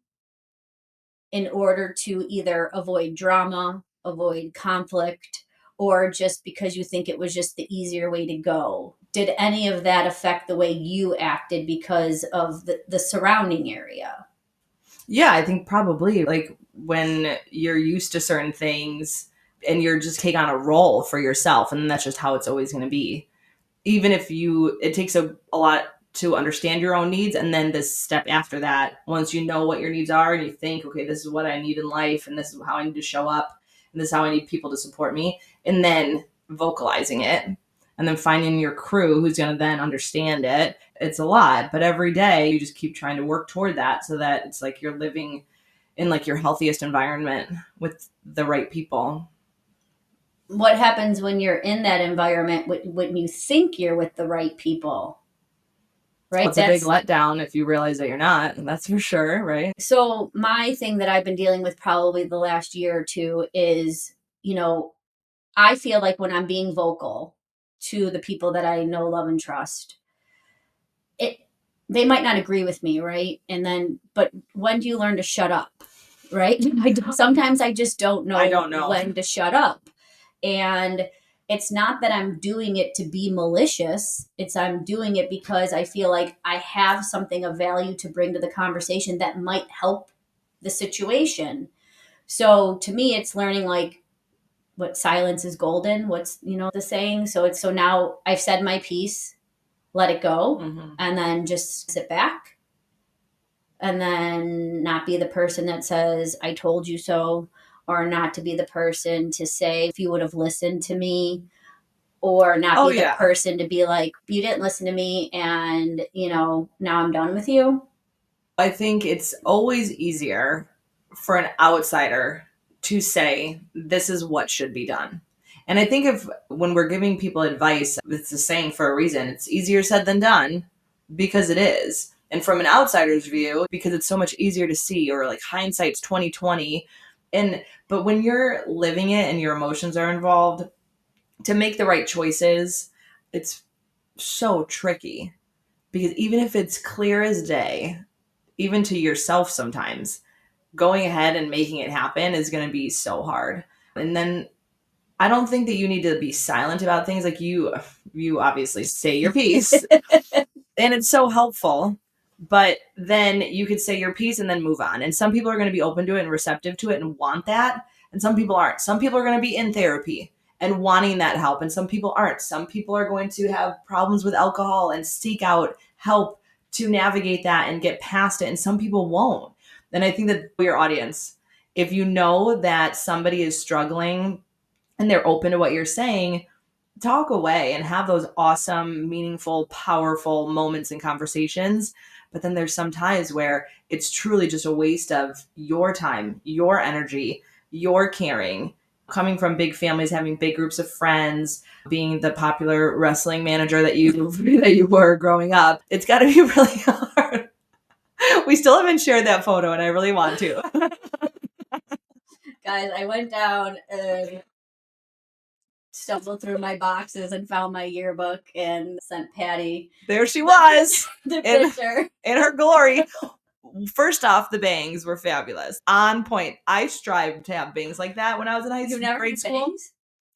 in order to either avoid drama, avoid conflict, or just because you think it was just the easier way to go? Did any of that affect the way you acted because of the surrounding area? Yeah, I think probably like when you're used to certain things and you're just take on a role for yourself, and that's just how it's always going to be. Even if it takes a lot to understand your own needs. And then this step after that, once you know what your needs are and you think, okay, this is what I need in life and this is how I need to show up and this is how I need people to support me, and then vocalizing it and then finding your crew who's going to then understand it. It's a lot, but every day you just keep trying to work toward that so that it's like you're living in like your healthiest environment with the right people. What happens when you're in that environment when you think you're with the right people? Right? Well, it's a big letdown if you realize that you're not, and that's for sure, right? So my thing that I've been dealing with probably the last year or two is, I feel like when I'm being vocal to the people that I know, love, and trust, they might not agree with me, right? But when do you learn to shut up, right? Sometimes I just don't know when to shut up. And it's not that I'm doing it to be malicious. I'm doing it because I feel like I have something of value to bring to the conversation that might help the situation. So to me, it's learning like what silence is golden. What's, the saying. So now I've said my piece, let it go, and then just sit back and then not be the person that says, I told you so, or not to be the person to say, if you would have listened to me, or not be the person to be like, you didn't listen to me and, now I'm done with you. I think it's always easier for an outsider to say, this is what should be done. And I think when we're giving people advice, it's a saying for a reason. It's easier said than done, because it is. And from an outsider's view, because it's so much easier to see, or like hindsight's 2020. But when you're living it and your emotions are involved, to make the right choices, it's so tricky. Because even if it's clear as day, even to yourself sometimes, going ahead and making it happen is going to be so hard. And then I don't think that you need to be silent about things. Like you obviously say your piece and it's so helpful, but then you could say your piece and then move on. And some people are going to be open to it and receptive to it and want that. And some people aren't. Some people are going to be in therapy and wanting that help. And some people aren't. Some people are going to have problems with alcohol and seek out help to navigate that and get past it. And some people won't. And I think that your audience, if you know that somebody is struggling and they're open to what you're saying, talk away and have those awesome, meaningful, powerful moments and conversations. But then there's some times where it's truly just a waste of your time, your energy, your caring. Coming from big families, having big groups of friends, being the popular wrestling manager that you were growing up, it's got to be really hard. We still haven't shared that photo, and I really want to. Guys, I went down stumbled through my boxes and found my yearbook and sent Patty There she was the in, picture. in her glory. First off, the bangs were fabulous. On point. I strived to have bangs like that when I was in You never grade had school. bangs?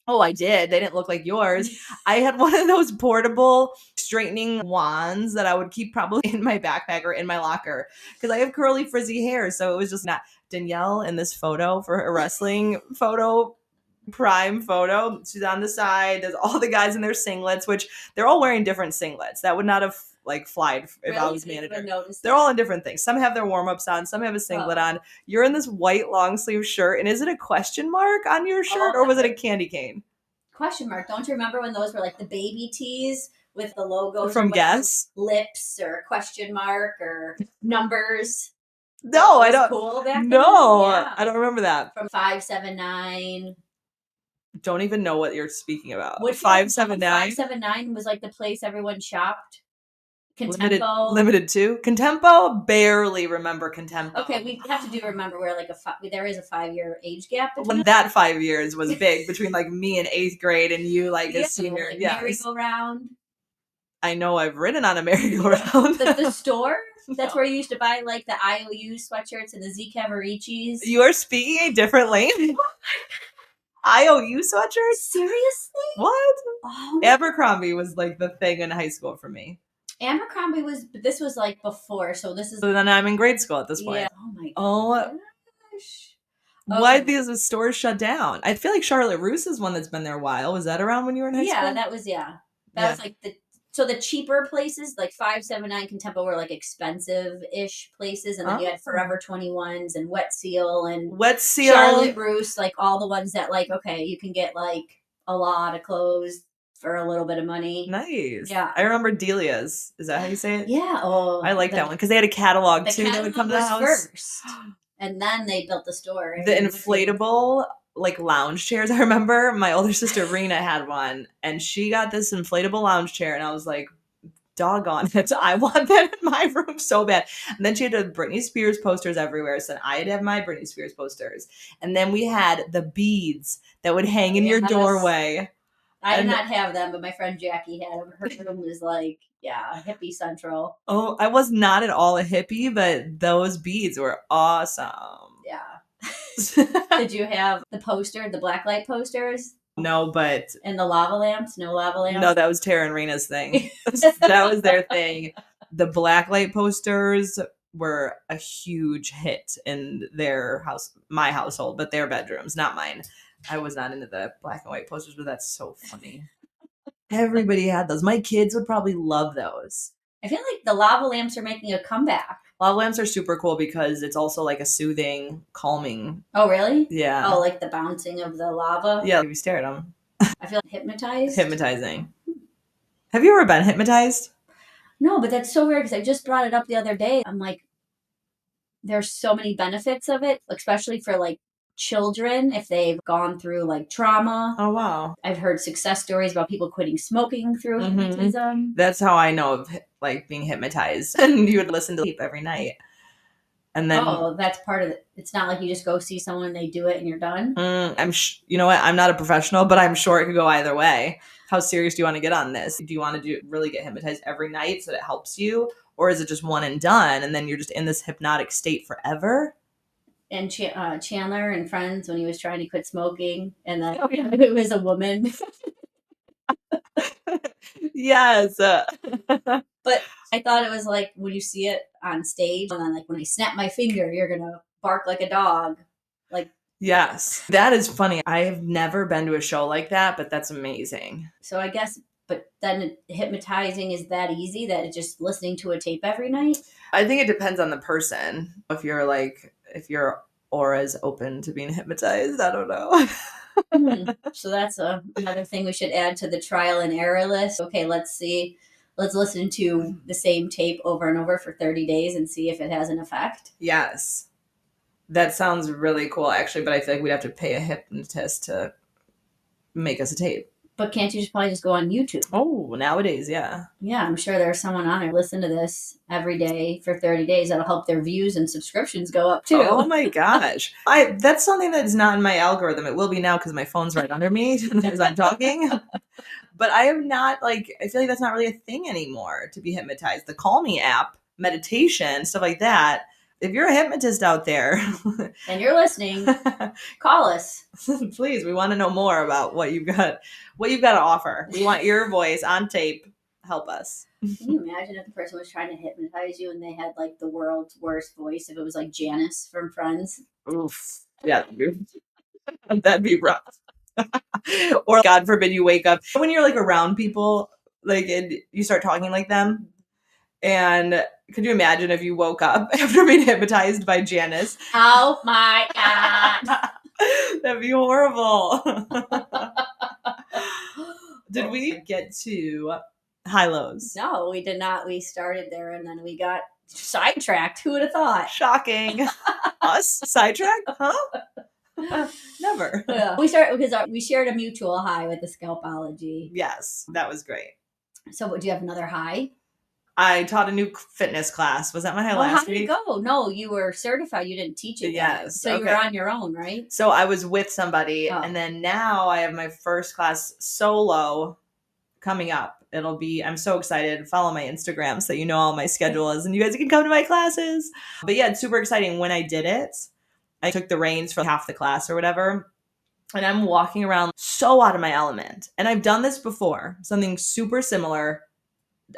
Oh, I did. They didn't look like yours. I had one of those portable straightening wands that I would keep probably in my backpack or in my locker because I have curly frizzy hair. So it was just not Danielle in this photo for her wrestling photo. Prime photo. She's on the side. There's all the guys in their singlets, which they're all wearing different singlets. That would not have like flied if I was manager. They're all in different things. Some have their warm-ups on, some have a singlet on. You're in this white long sleeve shirt, and is it a question mark on your shirt or was it a candy cane? Question mark. Don't you remember when those were like the baby tees with the logos from Guess? Lips or question mark or numbers? No, I don't. Cool back no, then? Yeah. I don't remember that. From 579. Don't even know what you're speaking about. What 579? 579 was like the place everyone shopped. Contempo. Limited to Contempo. Barely remember Contempo. Okay, we have to remember where like there is a 5-year age gap between when that 5 years was big between like me in 8th grade and you like a senior. Like yes. merry-go-round. I know I've ridden on a merry-go-round. The store? That's where you used to buy like the IOU sweatshirts and the Z Cavaricis. You are speaking a different language. IOU sweatshirts? Seriously? What? Oh, Abercrombie was like the thing in high school for me. Abercrombie was, but this was like before, so this is. So then I'm in grade school at this point. Yeah. Oh my gosh. Why did these stores shut down? I feel like Charlotte Russe is one that's been there a while. Was that around when you were in high school? Yeah, that was like the cheaper places, like 579 Contempo were like expensive-ish places, and then you had Forever 21s and Wet Seal Charlotte Russe, like all the ones that like, okay, you can get like a lot of clothes for a little bit of money. Nice. Yeah. I remember Delia's. Is that how you say it? Yeah. Oh, I like that one because they had a catalog too that would come to the house. First. And then they built the store. The inflatable like lounge chairs. I remember my older sister Rena had one and she got this inflatable lounge chair and I was like, doggone it, I want that in my room so bad. And then she had Britney Spears posters everywhere. So I had to have my Britney Spears posters. And then we had the beads that would hang in your doorway. I did not have them, but my friend Jackie had them. Her room was like, hippie central. Oh, I was not at all a hippie, but those beads were awesome. Yeah. Did you have the blacklight posters? No, but... And the lava lamps? No lava lamps? No, that was Tara and Rena's thing. That was their thing. The blacklight posters were a huge hit in their house, my household, but their bedrooms, not mine. I was not into the black and white posters, but that's so funny. Everybody had those. My kids would probably love those. I feel like the lava lamps are making a comeback. Lava lamps are super cool because it's also like a soothing, calming. Oh, really? Yeah. Oh, like the bouncing of the lava? Yeah, you stare at them. I feel hypnotized. Hypnotizing. Have you ever been hypnotized? No, but that's so weird because I just brought it up the other day. I'm like, there's so many benefits of it, especially for like children if they've gone through like trauma. Oh, wow. I've heard success stories about people quitting smoking through hypnotism. That's how I know of like being hypnotized. And you would listen to sleep every night. And then that's part of it. It's not like you just go see someone and they do it and you're done. You know what? I'm not a professional, but I'm sure it could go either way. How serious do you want to get on this? Do you want to really get hypnotized every night so that it helps you? Or is it just one and done and then you're just in this hypnotic state forever? And Chandler and Friends, when he was trying to quit smoking, and then it was a woman. Yes. But I thought it was like when you see it on stage, and then like when I snap my finger, you're going to bark like a dog. Like, yes. That is funny. I have never been to a show like that, but that's amazing. So I guess, but then hypnotizing is that easy that it's just listening to a tape every night? I think it depends on the person. If your aura is open to being hypnotized, I don't know. So that's another thing we should add to the trial and error list. Okay, let's see. Let's listen to the same tape over and over for 30 days and see if it has an effect. Yes. That sounds really cool, actually, but I feel like we'd have to pay a hypnotist to make us a tape. But can't you just probably just go on YouTube? Oh, nowadays, yeah. Yeah, I'm sure there's someone on there listen to this every day for 30 days. That'll help their views and subscriptions go up too. Oh my gosh. That's something that's not in my algorithm. It will be now because my phone's right under me as I'm talking. But I am not I feel like that's not really a thing anymore to be hypnotized. The calming app, meditation, stuff like that. If you're a hypnotist out there and you're listening, call us. Please, we want to know more about what you've got to offer. We want your voice on tape. Help us. Can you imagine if the person was trying to hypnotize you and they had like the world's worst voice? If it was like Janice from Friends. Oof. Yeah, that'd be rough. Or God forbid you wake up when you're like around people, like, and you start talking like them. And could you imagine if you woke up after being hypnotized by Janice? Oh my God. That'd be horrible. Did we get to high lows? No, we did not. We started there and then we got sidetracked. Who would have thought? Shocking. Us? Sidetracked? Huh? Never. Yeah. We started because we shared a mutual high with the Scalpology. Yes, that was great. So, do you have another high? I taught a new fitness class. Was that my high Well, last how did week? it go? No, you were certified. You didn't teach it. Yes. Yet. So you were on your own, right? So I was with somebody, and then now I have my first class solo coming up. I'm so excited. Follow my Instagram so you know all my schedule is, and you guys can come to my classes. But yeah, it's super exciting. When I did it, I took the reins for half the class or whatever, and I'm walking around so out of my element. And I've done this before, something super similar.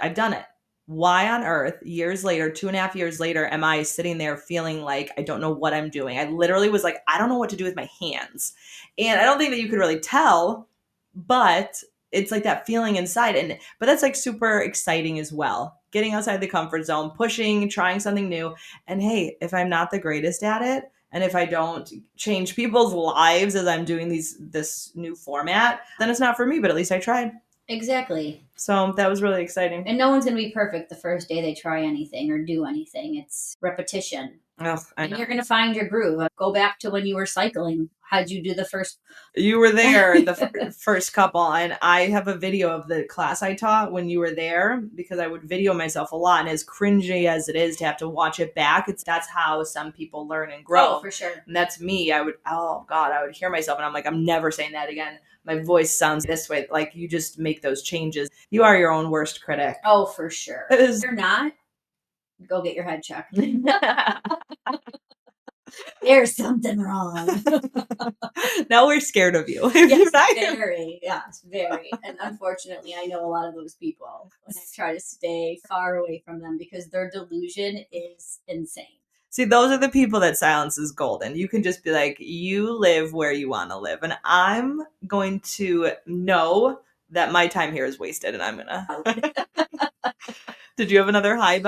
I've done it. Why on earth, years later, 2.5 years later, am I sitting there feeling like I don't know what I'm doing? I literally was like, I don't know what to do with my hands. And I don't think that you could really tell, but it's like that feeling inside. But that's like super exciting as well. Getting outside the comfort zone, pushing, trying something new. And hey, if I'm not the greatest at it, and if I don't change people's lives as I'm doing this new format, then it's not for me, but at least I tried. Exactly. So that was really exciting. And no one's going to be perfect the first day they try anything or do anything. It's repetition. Oh, I know. And you're going to find your groove. Go back to when you were cycling. How'd you do the first? You were there, the first couple. And I have a video of the class I taught when you were there because I would video myself a lot. And as cringy as it is to have to watch it back, that's how some people learn and grow. Oh, for sure. And that's me. I would hear myself and I'm like, I'm never saying that again. My voice sounds this way. Like, you just make those changes. You are your own worst critic. Oh, for sure. If you're not, go get your head checked. There's something wrong. Now we're scared of you. Yes, very. Yes, very. And unfortunately, I know a lot of those people. And I try to stay far away from them because their delusion is insane. See, those are the people that silence is golden. You can just be like, you live where you want to live. And I'm going to know that my time here is wasted. And I'm going to. Did you have another high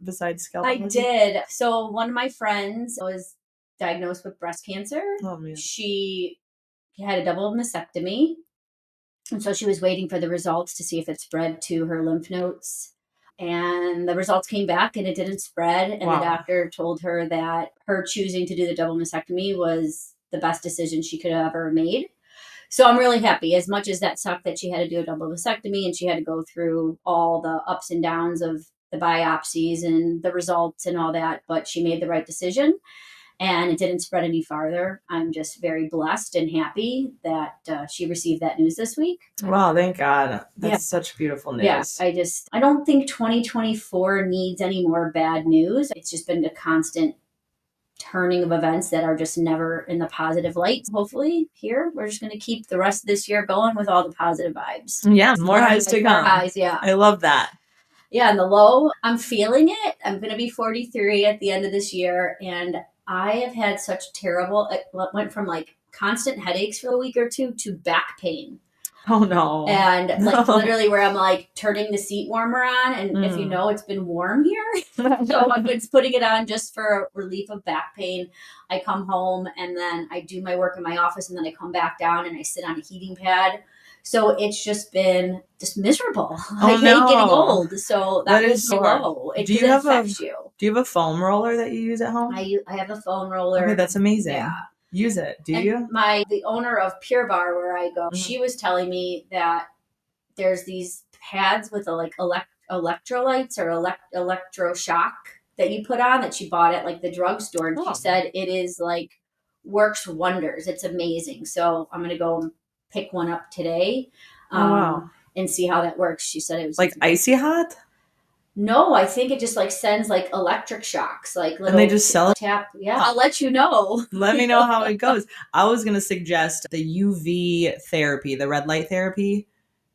besides Scalpology? I did. So one of my friends was diagnosed with breast cancer. Oh, man. She had a double mastectomy. And so she was waiting for the results to see if it spread to her lymph nodes. And the results came back and it didn't spread. And Wow. The doctor told her that her choosing to do the double mastectomy was the best decision she could have ever made. So I'm really happy. As much as that sucked that she had to do a double mastectomy and she had to go through all the ups and downs of the biopsies and the results and all that, but she made the right decision. And it didn't spread any farther. I'm just very blessed and happy that she received that news this week. Wow, thank God. That's such beautiful news. Yeah, I don't think 2024 needs any more bad news. It's just been a constant turning of events that are just never in the positive light. Hopefully here, we're just going to keep the rest of this year going with all the positive vibes. Yeah, more highs to come. More highs, yeah. I love that. Yeah, and the low, I'm feeling it. I'm going to be 43 at the end of this year, and I have had such it went from like constant headaches for a week or two to back pain. Oh no. And like literally where I'm like turning the seat warmer on. And if you know, it's been warm here. So I'm just putting it on just for relief of back pain. I come home and then I do my work in my office and then I come back down and I sit on a heating pad. So it's just been just miserable. I hate getting old. So that is low. It do you have affects you. Do you have a foam roller that you use at home? I have a foam roller. Okay, that's amazing. Yeah. use it. Do And you? the owner of Pure Bar where I go, Mhm. she was telling me that there's these pads with electrolytes or electroshock that you put on that she bought at like the drugstore, and Oh. she said it is like works wonders. It's amazing. So I'm gonna go and pick one up today, Oh, wow. and see how that works. She said it was Like icy hot? No, I think it just like sends like electric shocks, like little And they just sell it? tap. Yeah, I'll let you know. Let me know how it goes. I was going to suggest the UV therapy, the red light therapy.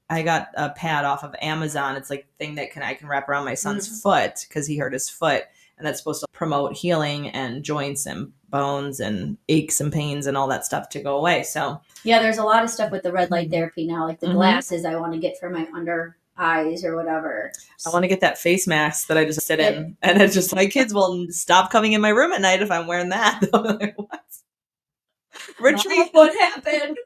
I got a pad off of Amazon. It's like a thing that I can wrap around my son's foot because he hurt his foot. And that's supposed to promote healing and joints and bones and aches and pains and all that stuff to go away. So yeah, there's a lot of stuff with the red light therapy now, like the Mhm. glasses I want to get for my under eyes or whatever. I want to get that face mask that I just sit in. And it's just my kids will stop coming in my room at night if I'm wearing that. I'm like, what? Retreat. What happened?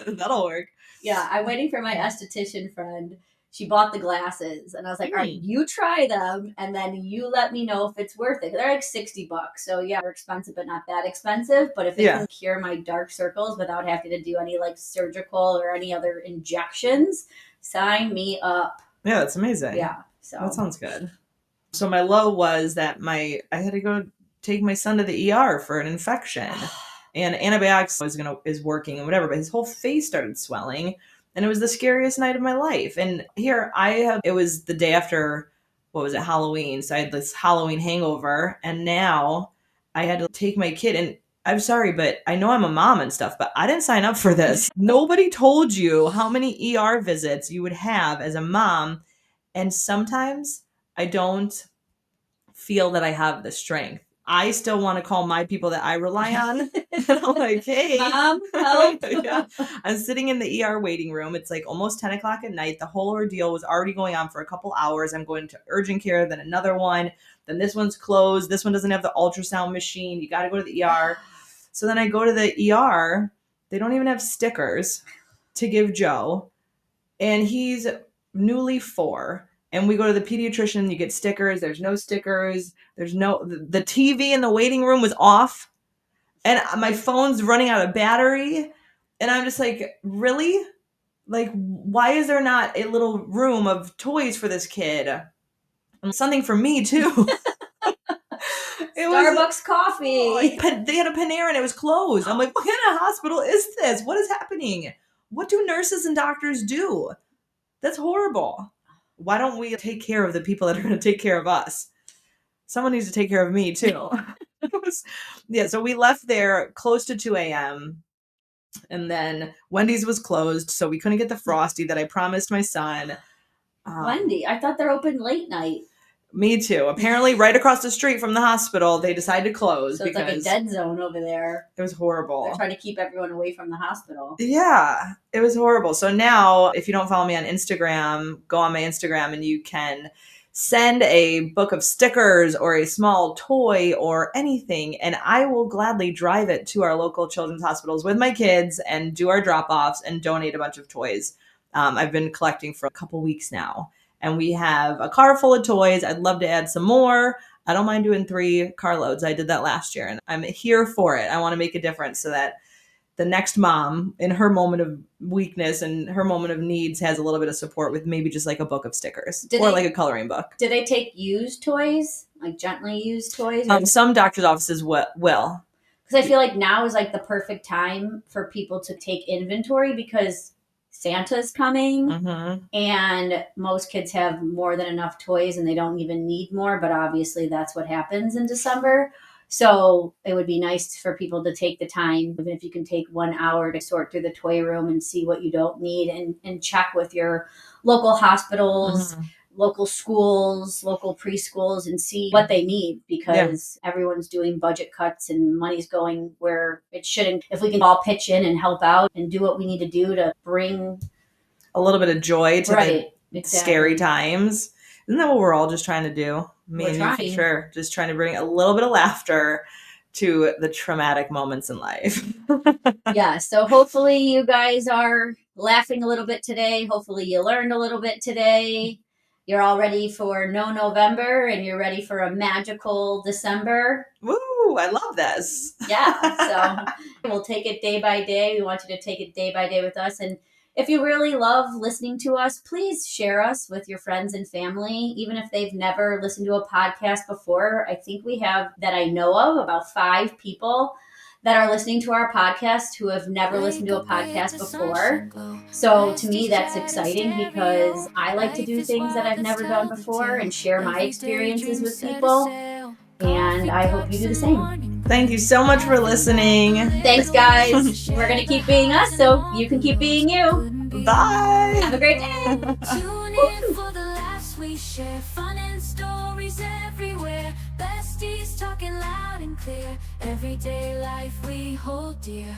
That'll work. Yeah, I'm waiting for my esthetician friend. She bought the glasses, and I was like, all right, you try them, and then you let me know if it's worth it. They're like $60. So yeah, they're expensive, but not that expensive. But if it can cure my dark circles without having to do any like surgical or any other injections, sign me up. Yeah, that's amazing. Yeah. So that sounds good. So my low was that I had to go take my son to the ER for an infection. And antibiotics is working and whatever, but his whole face started swelling. And it was the scariest night of my life. And here it was the day after, Halloween. So I had this Halloween hangover. And now I had to take my kid. And I'm sorry, but I know I'm a mom and stuff, but I didn't sign up for this. Nobody told you how many ER visits you would have as a mom. And sometimes I don't feel that I have the strength. I still want to call my people that I rely on. And I'm like, hey, Mom, help. Yeah. I'm sitting in the ER waiting room. It's like almost 10 o'clock at night. The whole ordeal was already going on for a couple hours. I'm going to urgent care, then another one. Then this one's closed. This one doesn't have the ultrasound machine. You got to go to the ER. So then I go to the ER. They don't even have stickers to give Joe. And he's newly 4. And we go to the pediatrician, you get stickers. There's no stickers. The TV in the waiting room was off. And my phone's running out of battery. And I'm just like, really? Like, why is there not a little room of toys for this kid? And something for me, too. Starbucks coffee. They had a Panera and it was closed. I'm like, what kind of hospital is this? What is happening? What do nurses and doctors do? That's horrible. Why don't we take care of the people that are going to take care of us? Someone needs to take care of me too. So we left there close to 2 a.m. And then Wendy's was closed, so we couldn't get the Frosty that I promised my son. Wendy, I thought they're open late night. Me too. Apparently, right across the street from the hospital, they decided to close. So it's like a dead zone over there. It was horrible. They're trying to keep everyone away from the hospital. Yeah, it was horrible. So now, if you don't follow me on Instagram, go on my Instagram and you can send a book of stickers or a small toy or anything, and I will gladly drive it to our local children's hospitals with my kids and do our drop-offs and donate a bunch of toys. I've been collecting for a couple weeks now. And we have a car full of toys. I'd love to add some more. I don't mind doing 3 carloads. I did that last year, and I'm here for it. I want to make a difference so that the next mom, in her moment of weakness and her moment of needs, has a little bit of support with maybe just like a book of stickers like a coloring book. Do they take used toys, like gently used toys? Some doctor's offices will. Because I feel like now is like the perfect time for people to take inventory because Santa's coming, and most kids have more than enough toys and they don't even need more, but obviously that's what happens in December. So it would be nice for people to take the time, even if you can take 1 hour to sort through the toy room and see what you don't need, and check with your local hospitals, local schools, local preschools, and see what they need, because everyone's doing budget cuts and money's going where it shouldn't. If we can all pitch in and help out and do what we need to do to bring a little bit of joy to the scary times. Isn't that what we're all just trying to do? Me and you, for sure. Just trying to bring a little bit of laughter to the traumatic moments in life. Yeah, so hopefully you guys are laughing a little bit today. Hopefully you learned a little bit today. you're all ready for no November and you're ready for a magical December. Woo, I love this. Yeah, so we'll take it day by day. We want you to take it day by day with us. And if you really love listening to us, please share us with your friends and family, even if they've never listened to a podcast before. I think we have, that I know of, about 5 people that are listening to our podcast who have never listened to a podcast before. So to me, that's exciting because I like to do things that I've never done before and share my experiences with people. And I hope you do the same. Thank you so much for listening. Thanks, guys. We're going to keep being us so you can keep being you. Bye. Have a great day. Tune in for the laughs we share, fun and stories everywhere. Besties talking loud and clear, everyday life we hold dear.